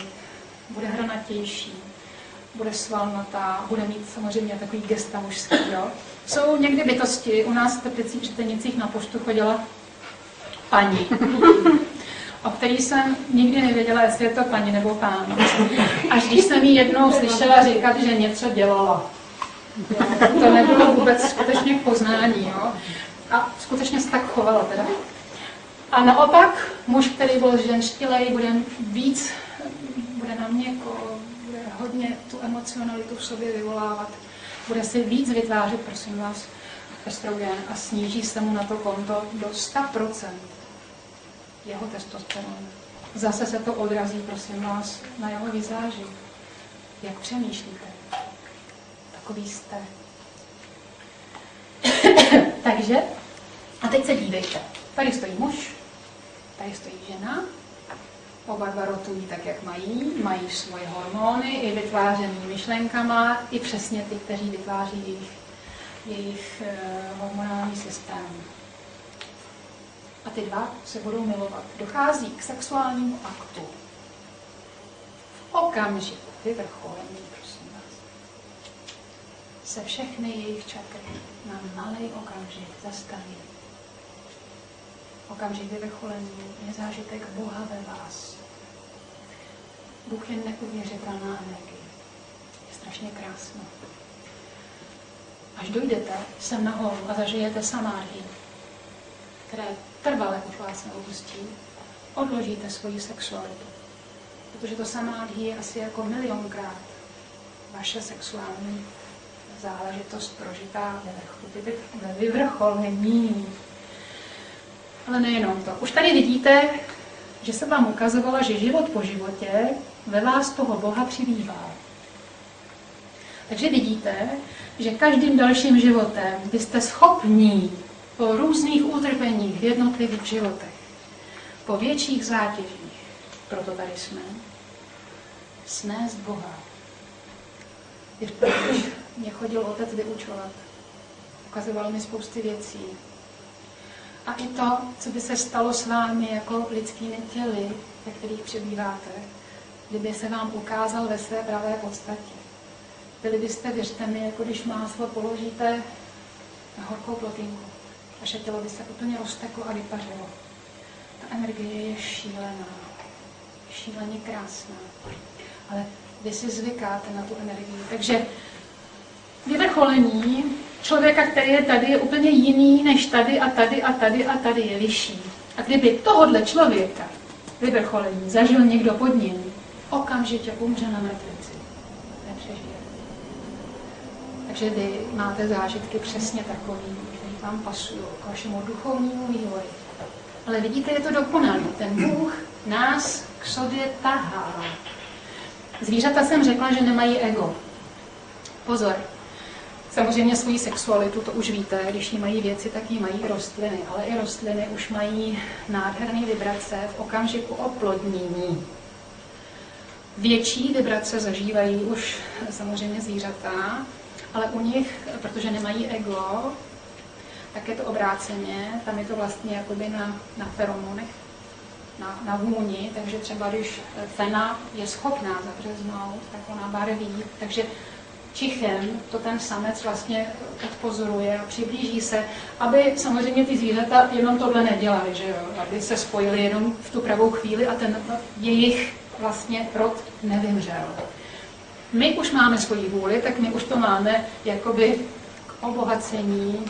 bude hranatější, bude svalnatá, bude mít samozřejmě takový gesta mužský. Jo? Jsou někdy bytosti, u nás v Teplicích při Tenicích na poštu chodila paní, o který jsem nikdy nevěděla, jestli je to paní nebo pán. Až když jsem jí jednou slyšela říkat, že něco dělala. To nebylo vůbec skutečně k poznání. Jo? A skutečně se tak chovala teda. A naopak, muž, který byl ženštilej, bude na mě bude hodně tu emocionalitu v sobě vyvolávat. Bude si víc vytvářet, prosím vás, estrogen a sníží se mu na to konto do 100% jeho testosteronu. Zase se to odrazí, prosím vás, na jeho vizáži. Jak přemýšlíte? Takový jste. Takže, a teď se dívejte. Tady stojí muž, tady stojí žena, oba dva rotují tak, jak mají svoje hormony, i vytvářený myšlenkama, i přesně ty, kteří vytváří jejich hormonální systém. A ty dva se budou milovat. Dochází k sexuálnímu aktu. V okamžiku vyvrcholení, prosím vás, se všechny jejich čakry na malý okamžik zastaví. Okamžik vyvrcholení je zážitek Boha ve vás. Bůh je neuvěřitelná energie. Je strašně krásná. Až dojdete sem nahoru a zažijete samádhi, které trvale už vás neopustí, odložíte svoji sexualitu. Protože to samádhi je asi jako milionkrát vaše sexuální záležitost prožitá ve vyvrcholení. Ale nejenom to. Už tady vidíte, že se vám ukazovala, že život po životě ve vás toho Boha přibývá. Takže vidíte, že každým dalším životem byste schopní po různých utrpeních v jednotlivých životech, po větších zátěžích, proto tady jsme, snést Boha. Když mě chodil otec vyučovat, ukazoval mi spousty věcí. A i to, co by se stalo s vámi jako lidskými těly, ve kterých přebýváte, kdyby se vám ukázal ve své pravé podstatě. Byli byste, věřte mi, jako když máslo položíte na horkou plotínku. Vaše tělo by se úplně rozteklo a vypařilo. Ta energie je šílená, šíleně krásná. Ale vy si zvykáte na tu energii. Takže vyvrcholení člověka, který je tady, je úplně jiný než tady a tady a tady a tady je vyšší. A kdyby tohodle člověka vyvrcholení zažil někdo pod ním, okamžitě umře na mrtvici. Nepřežije. Takže vy máte zážitky přesně takový, který vám pasují k vašemu duchovnímu vývoji. Ale vidíte, je to dokonalý. Ten Bůh nás k sobě tahá. Zvířata jsem řekla, že nemají ego. Pozor. Samozřejmě svoji sexualitu, to už víte, když jí mají věci, tak jí mají rostliny, ale i rostliny už mají nádherné vibrace v okamžiku oplodnění. Větší vibrace zažívají už samozřejmě zvířata, ale u nich, protože nemají ego, tak je to obráceně, tam je to vlastně jakoby na feromonech. na vůni, takže třeba když fena je schopná zabřeznout, tak ona barví, takže čichem to ten samec vlastně odpozoruje a přiblíží se, aby samozřejmě ty zvířata jenom tohle nedělali, že jo? Aby se spojili jenom v tu pravou chvíli a ten jejich vlastně rod nevymřel. My už máme svoji vůli, tak my už to máme jakoby k obohacení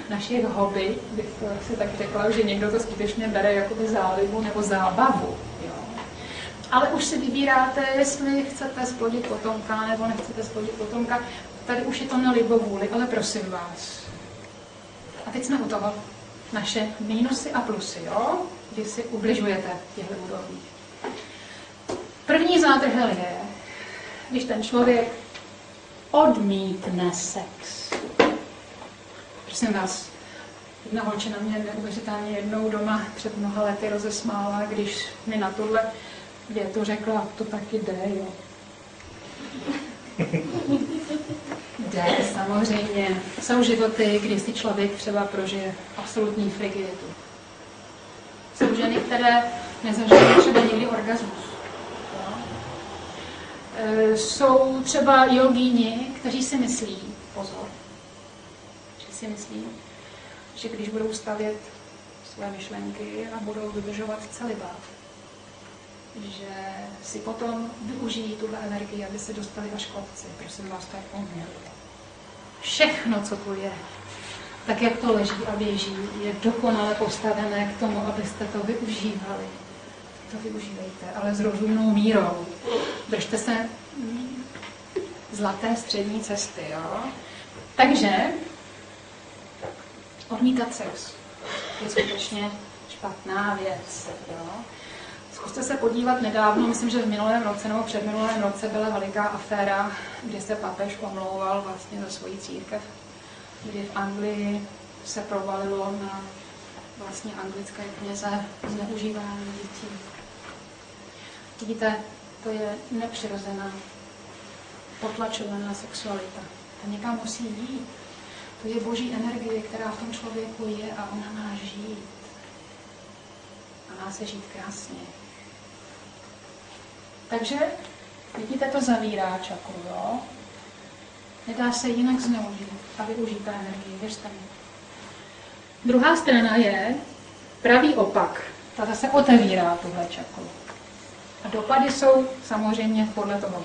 našich hobby, bych to si tak řekla, že někdo to skutečně bere jakoby zálibu nebo zábavu. Jo. Ale už si vybíráte, jestli chcete splodit potomka nebo nechcete splodit potomka. Tady už je to na libovůli, ale prosím vás. A teď jsme u toho. Naše mínusy a plusy, jo? Kdy si ubližujete v těchto úrovních. První zádrhel je, když ten člověk odmítne sex. Prosím vás, jedna holčina mě neuvěřitelně jednou doma před mnoha lety rozesmála, když mi na tuhle větu řekla, to taky jde, jo. Jde, samozřejmě. Jsou životy, kdy si člověk třeba prožije absolutní frigiditu. Jsou ženy, které nezažily třeba nikdy orgasmus. Jsou třeba jogíni, kteří si myslí, pozor, si myslí, že když budou stavět své myšlenky a budou dodržovat celibát, že si potom využijí tuhle energii, aby se dostali až k otci. Prosím vás, to je omyl. Všechno, co tu je, tak jak to leží a běží, je dokonale postavené k tomu, abyste to využívali. To využívejte, ale s rozumnou mírou. Držte se zlaté střední cesty, jo? Takže odmítat sex je skutečně špatná věc. Jo? Zkuste se podívat nedávno, myslím, že v minulém roce nebo předminulém roce byla veliká aféra, kdy se papež omlouval vlastně za svoji církev, kdy v Anglii se provalilo na vlastně anglické kněze zneužívání dětí. Vidíte, to je nepřirozená, potlačovaná sexualita. Ta někam musí jít. To je boží energie, která v tom člověku je a ona má žít. A má se žít krásně. Takže, vidíte, to zavírá čakru, jo? Nedá se jinak zneužít a využít ta energie, věřte mi. Druhá strana je pravý opak. Ta zase otevírá tuhle čakru. A dopady jsou samozřejmě podle toho.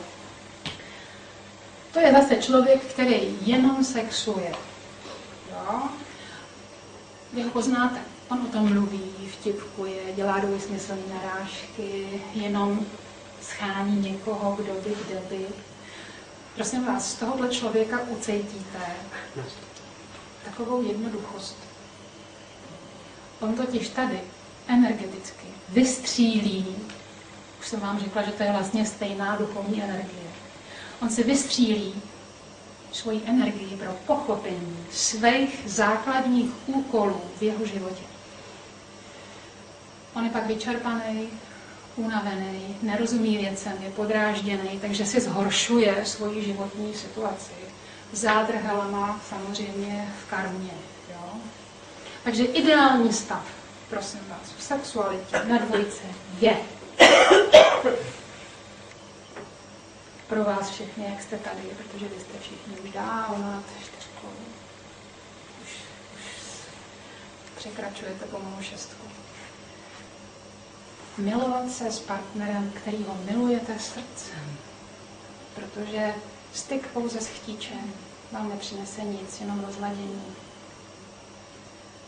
To je zase člověk, který jenom sexuje. Jo? Vy ho poznáte. On o tom mluví, vtipkuje, dělá dvojsmyslné narážky, jenom schání někoho, kdo by, kde by. Prosím vás, z tohohle člověka ucítíte takovou jednoduchost. On totiž tady energeticky vystřílí, už jsem vám řekla, že to je vlastně stejná duchovní energie. On si vystřílí svoji energii pro pochopení svých základních úkolů v jeho životě. On je pak vyčerpaný, unavený, nerozumí věcem, je podrážděný, takže si zhoršuje svoji životní situaci. Zádrhelama samozřejmě v karmě. Jo? Takže ideální stav, prosím vás, v sexualitě na dvojce je pro vás všechny, jak jste tady, protože vy jste všichni už dávno nad 4. Už překračujete pomalu 6. Milovat se s partnerem, který ho milujete srdcem, protože styk pouze s chtíčem vám nepřinese nic, jenom rozladění.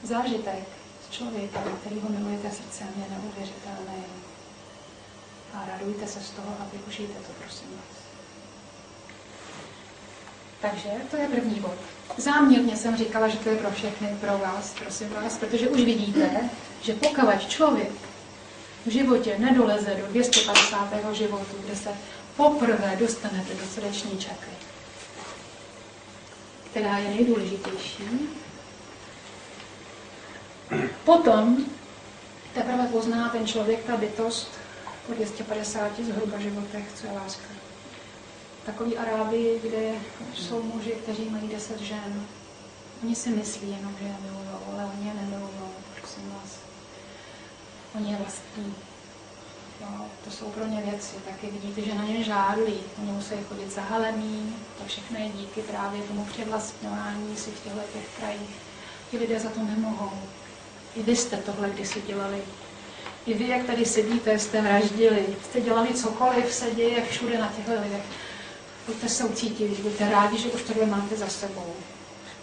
Zážitek s člověkem, který ho milujete srdcem, je neuvěřitelný. A radujte se z toho a využijte to, prosím vás. Takže to je první bod. Záměrně jsem říkala, že to je pro všechny, pro vás, prosím vás, protože už vidíte, že pokud člověk v životě nedoleze do 250. životu, kde se poprvé dostanete do srdeční čakry, která je nejdůležitější, potom teprve pozná ten člověk, ta bytost, po 250 zhruba životech, co je láska. Takový Arábii, kde jsou muži, kteří mají 10 žen. Oni si myslí jenom, že je milujou, ale oni je nemilujou, prosím vás. Oni je vlastní. No, to jsou pro ně věci. Taky vidíte, že na ně žádlí. Oni musí chodit zahalený. To všechno je díky právě tomu přivlastňování si v těchto krajích. Ti lidé za to nemohou. I vy jste tohle kdysi dělali. I vy, jak tady sedíte, jste vraždili. Jste dělali cokoliv, se děje všude na těchto lidech. Buďte soucítiví, buďte rádi, že už tohle máte za sebou.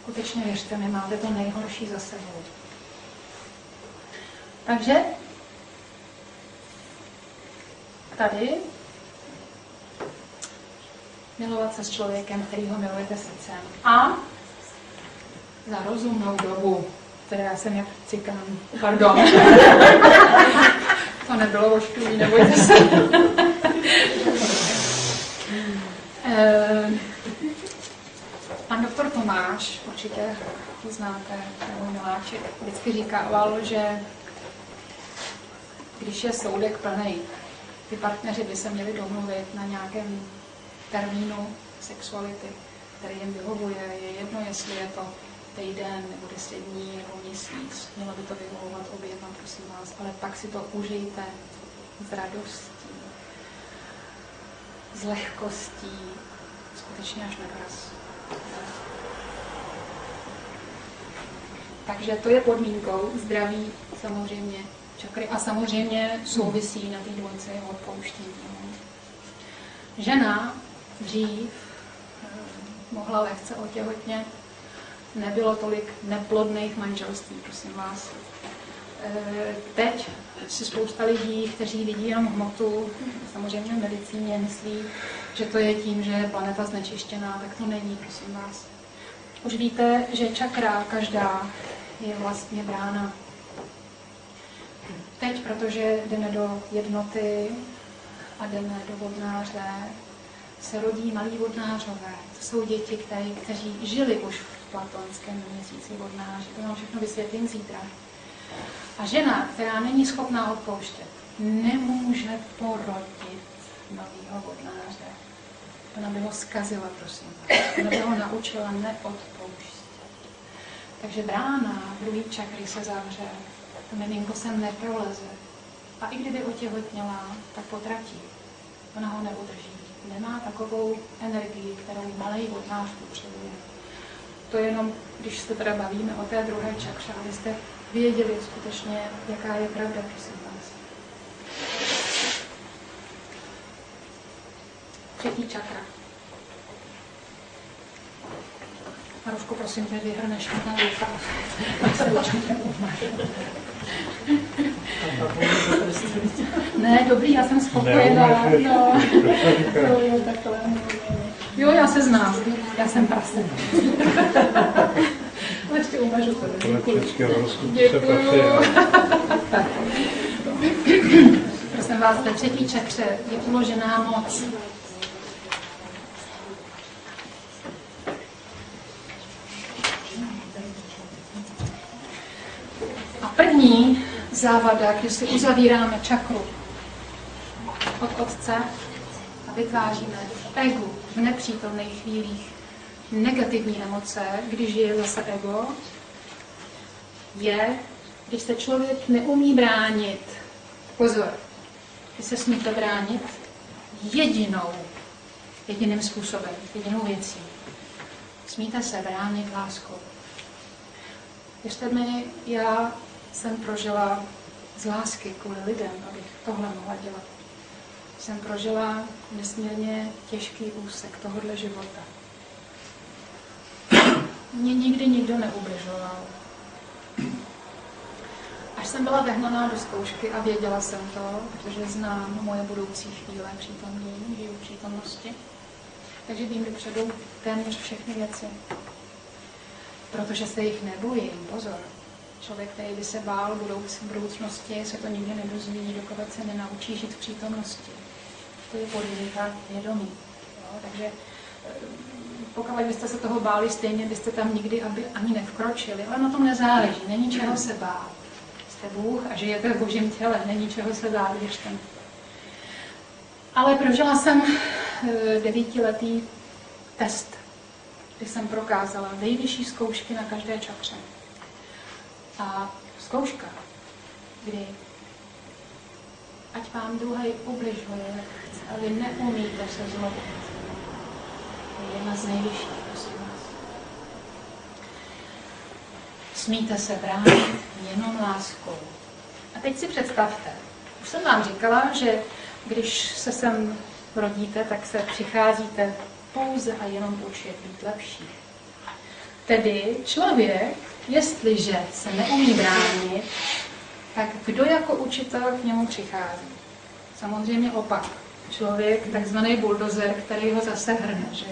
Skutečně věřte mi, máte to nejhorší za sebou. Takže tady milovat se s člověkem, který ho milujete srdcem. A za rozumnou dobu, teda já jsem jak cikán, pardon. To nebylo ošklivý, nebojte se. Pan doktor Tomáš, určitě ho znáte, nebo miláček, vždycky říkával, že když je soudek plný, ty partneři by se měli domluvit na nějakém termínu sexuality, který jim vyhovuje. Je jedno, jestli je to týden, nebo 10 dní, nebo měsíc. Mělo by to vyhovovat oběma, prosím vás, ale pak si to užijte s radostí, s lehkostí, skutečně až na doraz. Takže to je podmínkou zdraví samozřejmě čakry a samozřejmě souvisí na té dvojce odpouštění. Žena dřív mohla lehce otěhotnět, nebylo tolik neplodných manželství, prosím vás. Teď si spousta lidí, kteří vidí jenom hmotu, samozřejmě v medicíně, myslí, že to je tím, že je planeta znečištěná, tak to není, prosím vás. Už víte, že čakra každá je vlastně brána. Teď, protože jdeme do jednoty a jdeme do vodnáře, se rodí malí vodnářové. To jsou děti, kteří žili už v platonském měsíci vodnáři. To vám všechno vysvětlím zítra. A žena, která není schopná odpouštět, nemůže porodit novýho vodnáře. Ona by ho zkazila, prosím. Ona by ho naučila neodpouštět. Takže brána druhý čakry se zavře. To miminko se neproleze. A i kdyby otěhotněla, tak potratí. Ona ho neudrží. Nemá takovou energii, kterou malej vodnář potřebuje. To je jenom, když se teda bavíme o té druhé čakře, abyste věděli skutečně, jaká je pravda, prosím vás. Třetí čakra. Maruško, prosím tě, vyhrneš mi na rukáv. Tak se určitě umáš. Ne, dobrý, já jsem spokojená. No, jo, takhle. Jo, já se znám. Já jsem prase. Ale ještě umažu to. Děkuju. Prosím vás, ve třetí čakře je uložená moc. A první závada, když si uzavíráme čakru od otce a vytváříme v egu v nepřítomných chvílích negativní emoce, když je zase ego, je, když se člověk neumí bránit. Pozor, vy se smíte bránit jediným způsobem, jedinou věcí. Smíte se bránit láskou. Věřte mi, já jsem prožila z lásky kvůli lidem, abych tohle mohla dělat. Jsem prožila nesmírně těžký úsek tohohle života. Mě nikdy nikdo neubližoval. Až jsem byla vehnaná do zkoušky a věděla jsem to, protože znám moje budoucí chvíle přítomní, žiju v přítomnosti, takže vím dopředu téměř všechny věci. Protože se jich nebojím, pozor. Člověk, který by se bál budoucnosti, se to nikdy nedozví, dokud se nenaučí žít v přítomnosti. To je podmínka vědomí. Jo? Takže pokud byste se toho báli, stejně byste tam nikdy ani nevkročili. Ale na tom nezáleží, není čeho se bát. Jste Bůh a žijete v božím těle, není čeho se bát, věřte. Ale prožila jsem 9letý test, kdy jsem prokázala nejvyšší zkoušky na každé čakře. A zkouška, kdy ať vám druhý ubližuje, jak chce, a vy neumíte se zlobit. Je jedna z nejvyšších, prosím vás. Smíte se bránit jenom láskou. A teď si představte, už jsem vám říkala, že když se sem rodíte, tak se přicházíte pouze a jenom učit být lepší. Tedy člověk, jestliže se neumí bránit, tak kdo jako učitel k němu přichází? Samozřejmě opak. Člověk, takzvaný buldozer, který ho zase hrne. Že?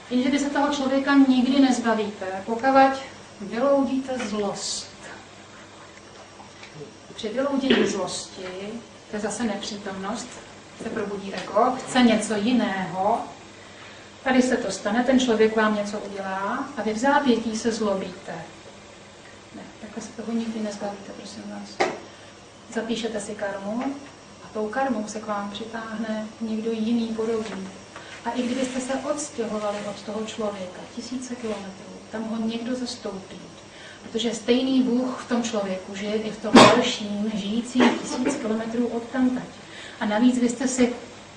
Jenže vy se toho člověka nikdy nezbavíte, pokud vyloudíte zlost. Při vyloudění zlosti, to je zase nepřítomnost, se probudí ego, chce něco jiného, tady se to stane, ten člověk vám něco udělá a vy v zápětí se zlobíte. Ne, takhle se toho nikdy nezbavíte, prosím vás. Zapíšete si karmu a tou karmou se k vám přitáhne někdo jiný podobný. A i kdybyste se odstěhovali od toho člověka tisíce kilometrů, tam ho někdo zastoupí. Protože stejný Bůh v tom člověku žije i v tom dalším, žijícím 1000 kilometrů odtamtať. A navíc vy jste si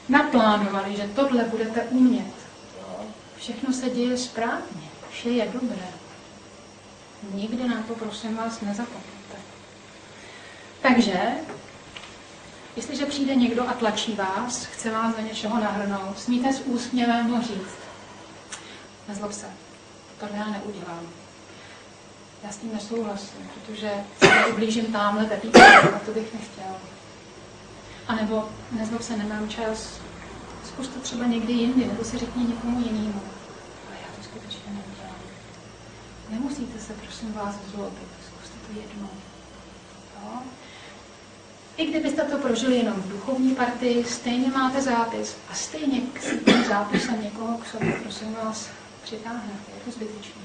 naplánovali, že tohle budete umět. Jo? Všechno se děje správně, vše je dobré. Nikdy na to, prosím vás, nezapomeňte. Takže, jestliže přijde někdo a tlačí vás, chce vás za něčeho nahrnout, smíte s úsměvem ho říct. Nezlob se, tohle já neudělám. Já s tím nesouhlasím, protože se ublížím tamhle tepíčku a to bych nechtěl. A nebo nezlob se, nemám čas, zkus to třeba někdy jindy, nebo si řekni někomu jinému. Ale já to skutečně neudělám. Nemusíte se, prosím vás, zlobit, zkuste to jednou. Jo? I kdybyste to prožili jenom v duchovní partii, stejně máte zápis a stejně si tím zápisem někoho k sobě, prosím vás, přitáhnete. Je to zbytečné.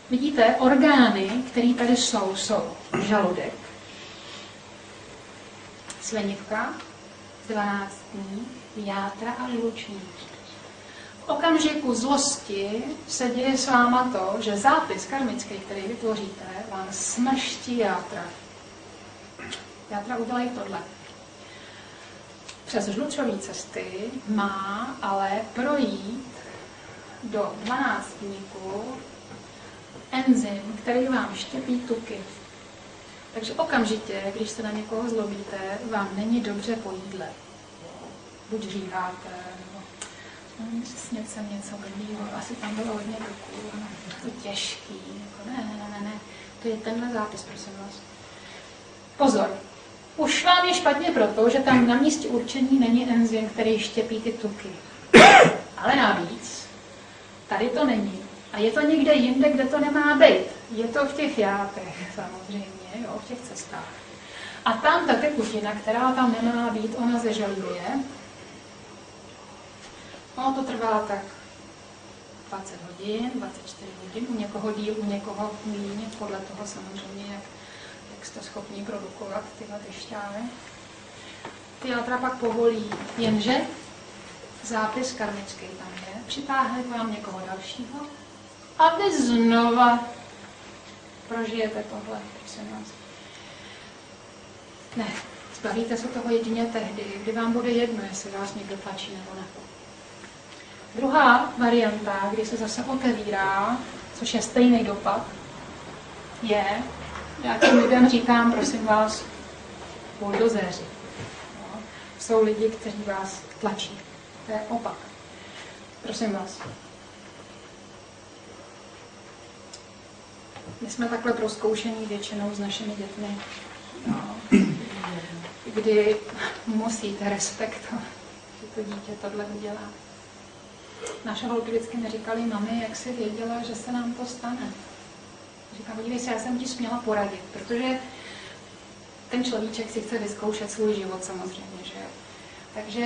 Vidíte, orgány, které tady jsou žaludek, slinivka, 12 dní, játra a žlučník. V okamžiku zlosti se děje s váma to, že zápis karmický, který vytvoříte, vám smrští játra. Játra udělají tohle. Přes žlučové cesty má ale projít do 12níku enzym, který vám štěpí tuky. Takže okamžitě, když se na někoho zlobíte, vám není dobře po jídle. Buď říháte, nebo sněd jsem něco blbýho, asi tam bylo hodně tuků, to těžký, jako ne. To je tenhle zápis, prosím vás. Pozor, už vám je špatně proto, že tam na místě určení není enzym, který štěpí ty tuky. Ale navíc, tady to není. A je to někde jinde, kde to nemá být. Je to v těch játech, samozřejmě, jo, v těch cestách. A tam ta tekutina, která tam nemá být, ona zeželuje. No, to trvá tak 20 hodin, 24 hodin, u někoho díl, u někoho míň, podle toho samozřejmě, jak jste schopni produkovat tyhle šťávy. Ty játra pak povolí, jenže zápis karmický tam je, přitáhne k vám někoho dalšího, a vy znova prožijete tohle, prosím vás. Ne, zbavíte se toho jedině tehdy, kdy vám bude jedno, jestli vás někdo tlačí nebo ne. Druhá varianta, kdy se zase otevírá, což je stejný dopad, je, já těm lidem říkám, prosím vás, buldozéři. No, jsou lidi, kteří vás tlačí. To je opak. Prosím vás. My jsme takhle prozkoušení většinou s našimi dětmi, no, kdy musíte respektovat, že to dítě tohle udělá. Naše holky vždycky neříkali, mami, jak jsi věděla, že se nám to stane. Říkám, podívej se, já jsem ti směla poradit, protože ten človíček si chce vyzkoušet svůj život samozřejmě, že? Takže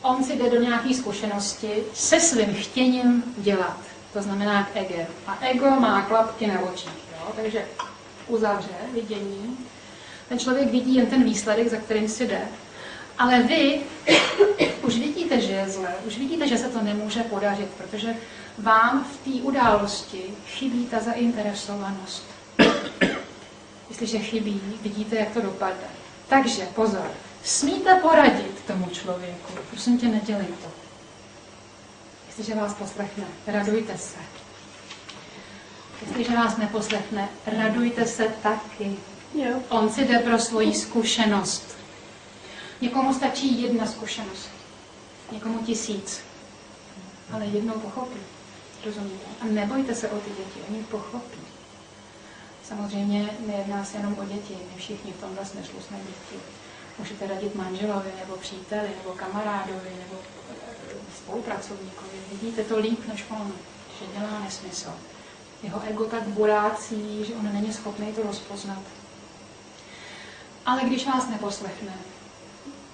on si jde do nějaké zkušenosti se svým chtěním dělat. To znamená k ego. A ego má klapky na očích. Jo? Takže uzavře vidění. Ten člověk vidí jen ten výsledek, za kterým si jde. Ale vy už vidíte, že je zlé. Už vidíte, že se to nemůže podařit, protože vám v té události chybí ta zainteresovanost. Jestliže chybí, vidíte, jak to dopadne. Takže pozor, smíte poradit tomu člověku, prosím tě, nedělej to. Jestliže vás poslechne, radujte se. Jestliže vás neposlechne, radujte se taky. Jo. On si jde pro svoji zkušenost. Někomu stačí jedna zkušenost, někomu 1000, ale jednou pochopí. Rozumíte? A nebojte se o ty děti, oni pochopí. Samozřejmě nejedná se jenom o děti, my všichni v tomhle smyslu jsme děti. Můžete radit manželovi, nebo příteli, nebo kamarádovi, nebo spolupracovníkovi. Vidíte to líp než on, že dělá nesmysl. Jeho ego tak burácí, že on není schopný to rozpoznat. Ale když vás neposlechne,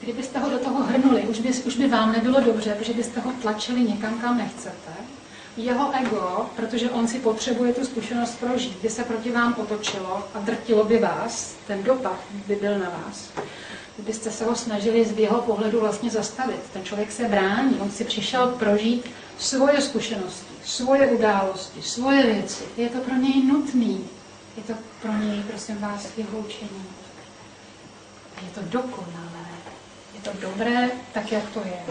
kdybyste ho do toho hrnuli, už by vám nebylo dobře, protože byste ho tlačili někam, kam nechcete. Jeho ego, protože on si potřebuje tu zkušenost prožít, by se proti vám otočilo a drtilo by vás, ten dopad by byl na vás. Kdybyste se ho snažili z jeho pohledu vlastně zastavit. Ten člověk se brání, on si přišel prožít svoje zkušenosti, svoje události, svoje věci. Je to pro něj nutný. Je to pro něj, prosím vás, jeho učení. Je to dokonalé. Je to dobré, tak jak to je.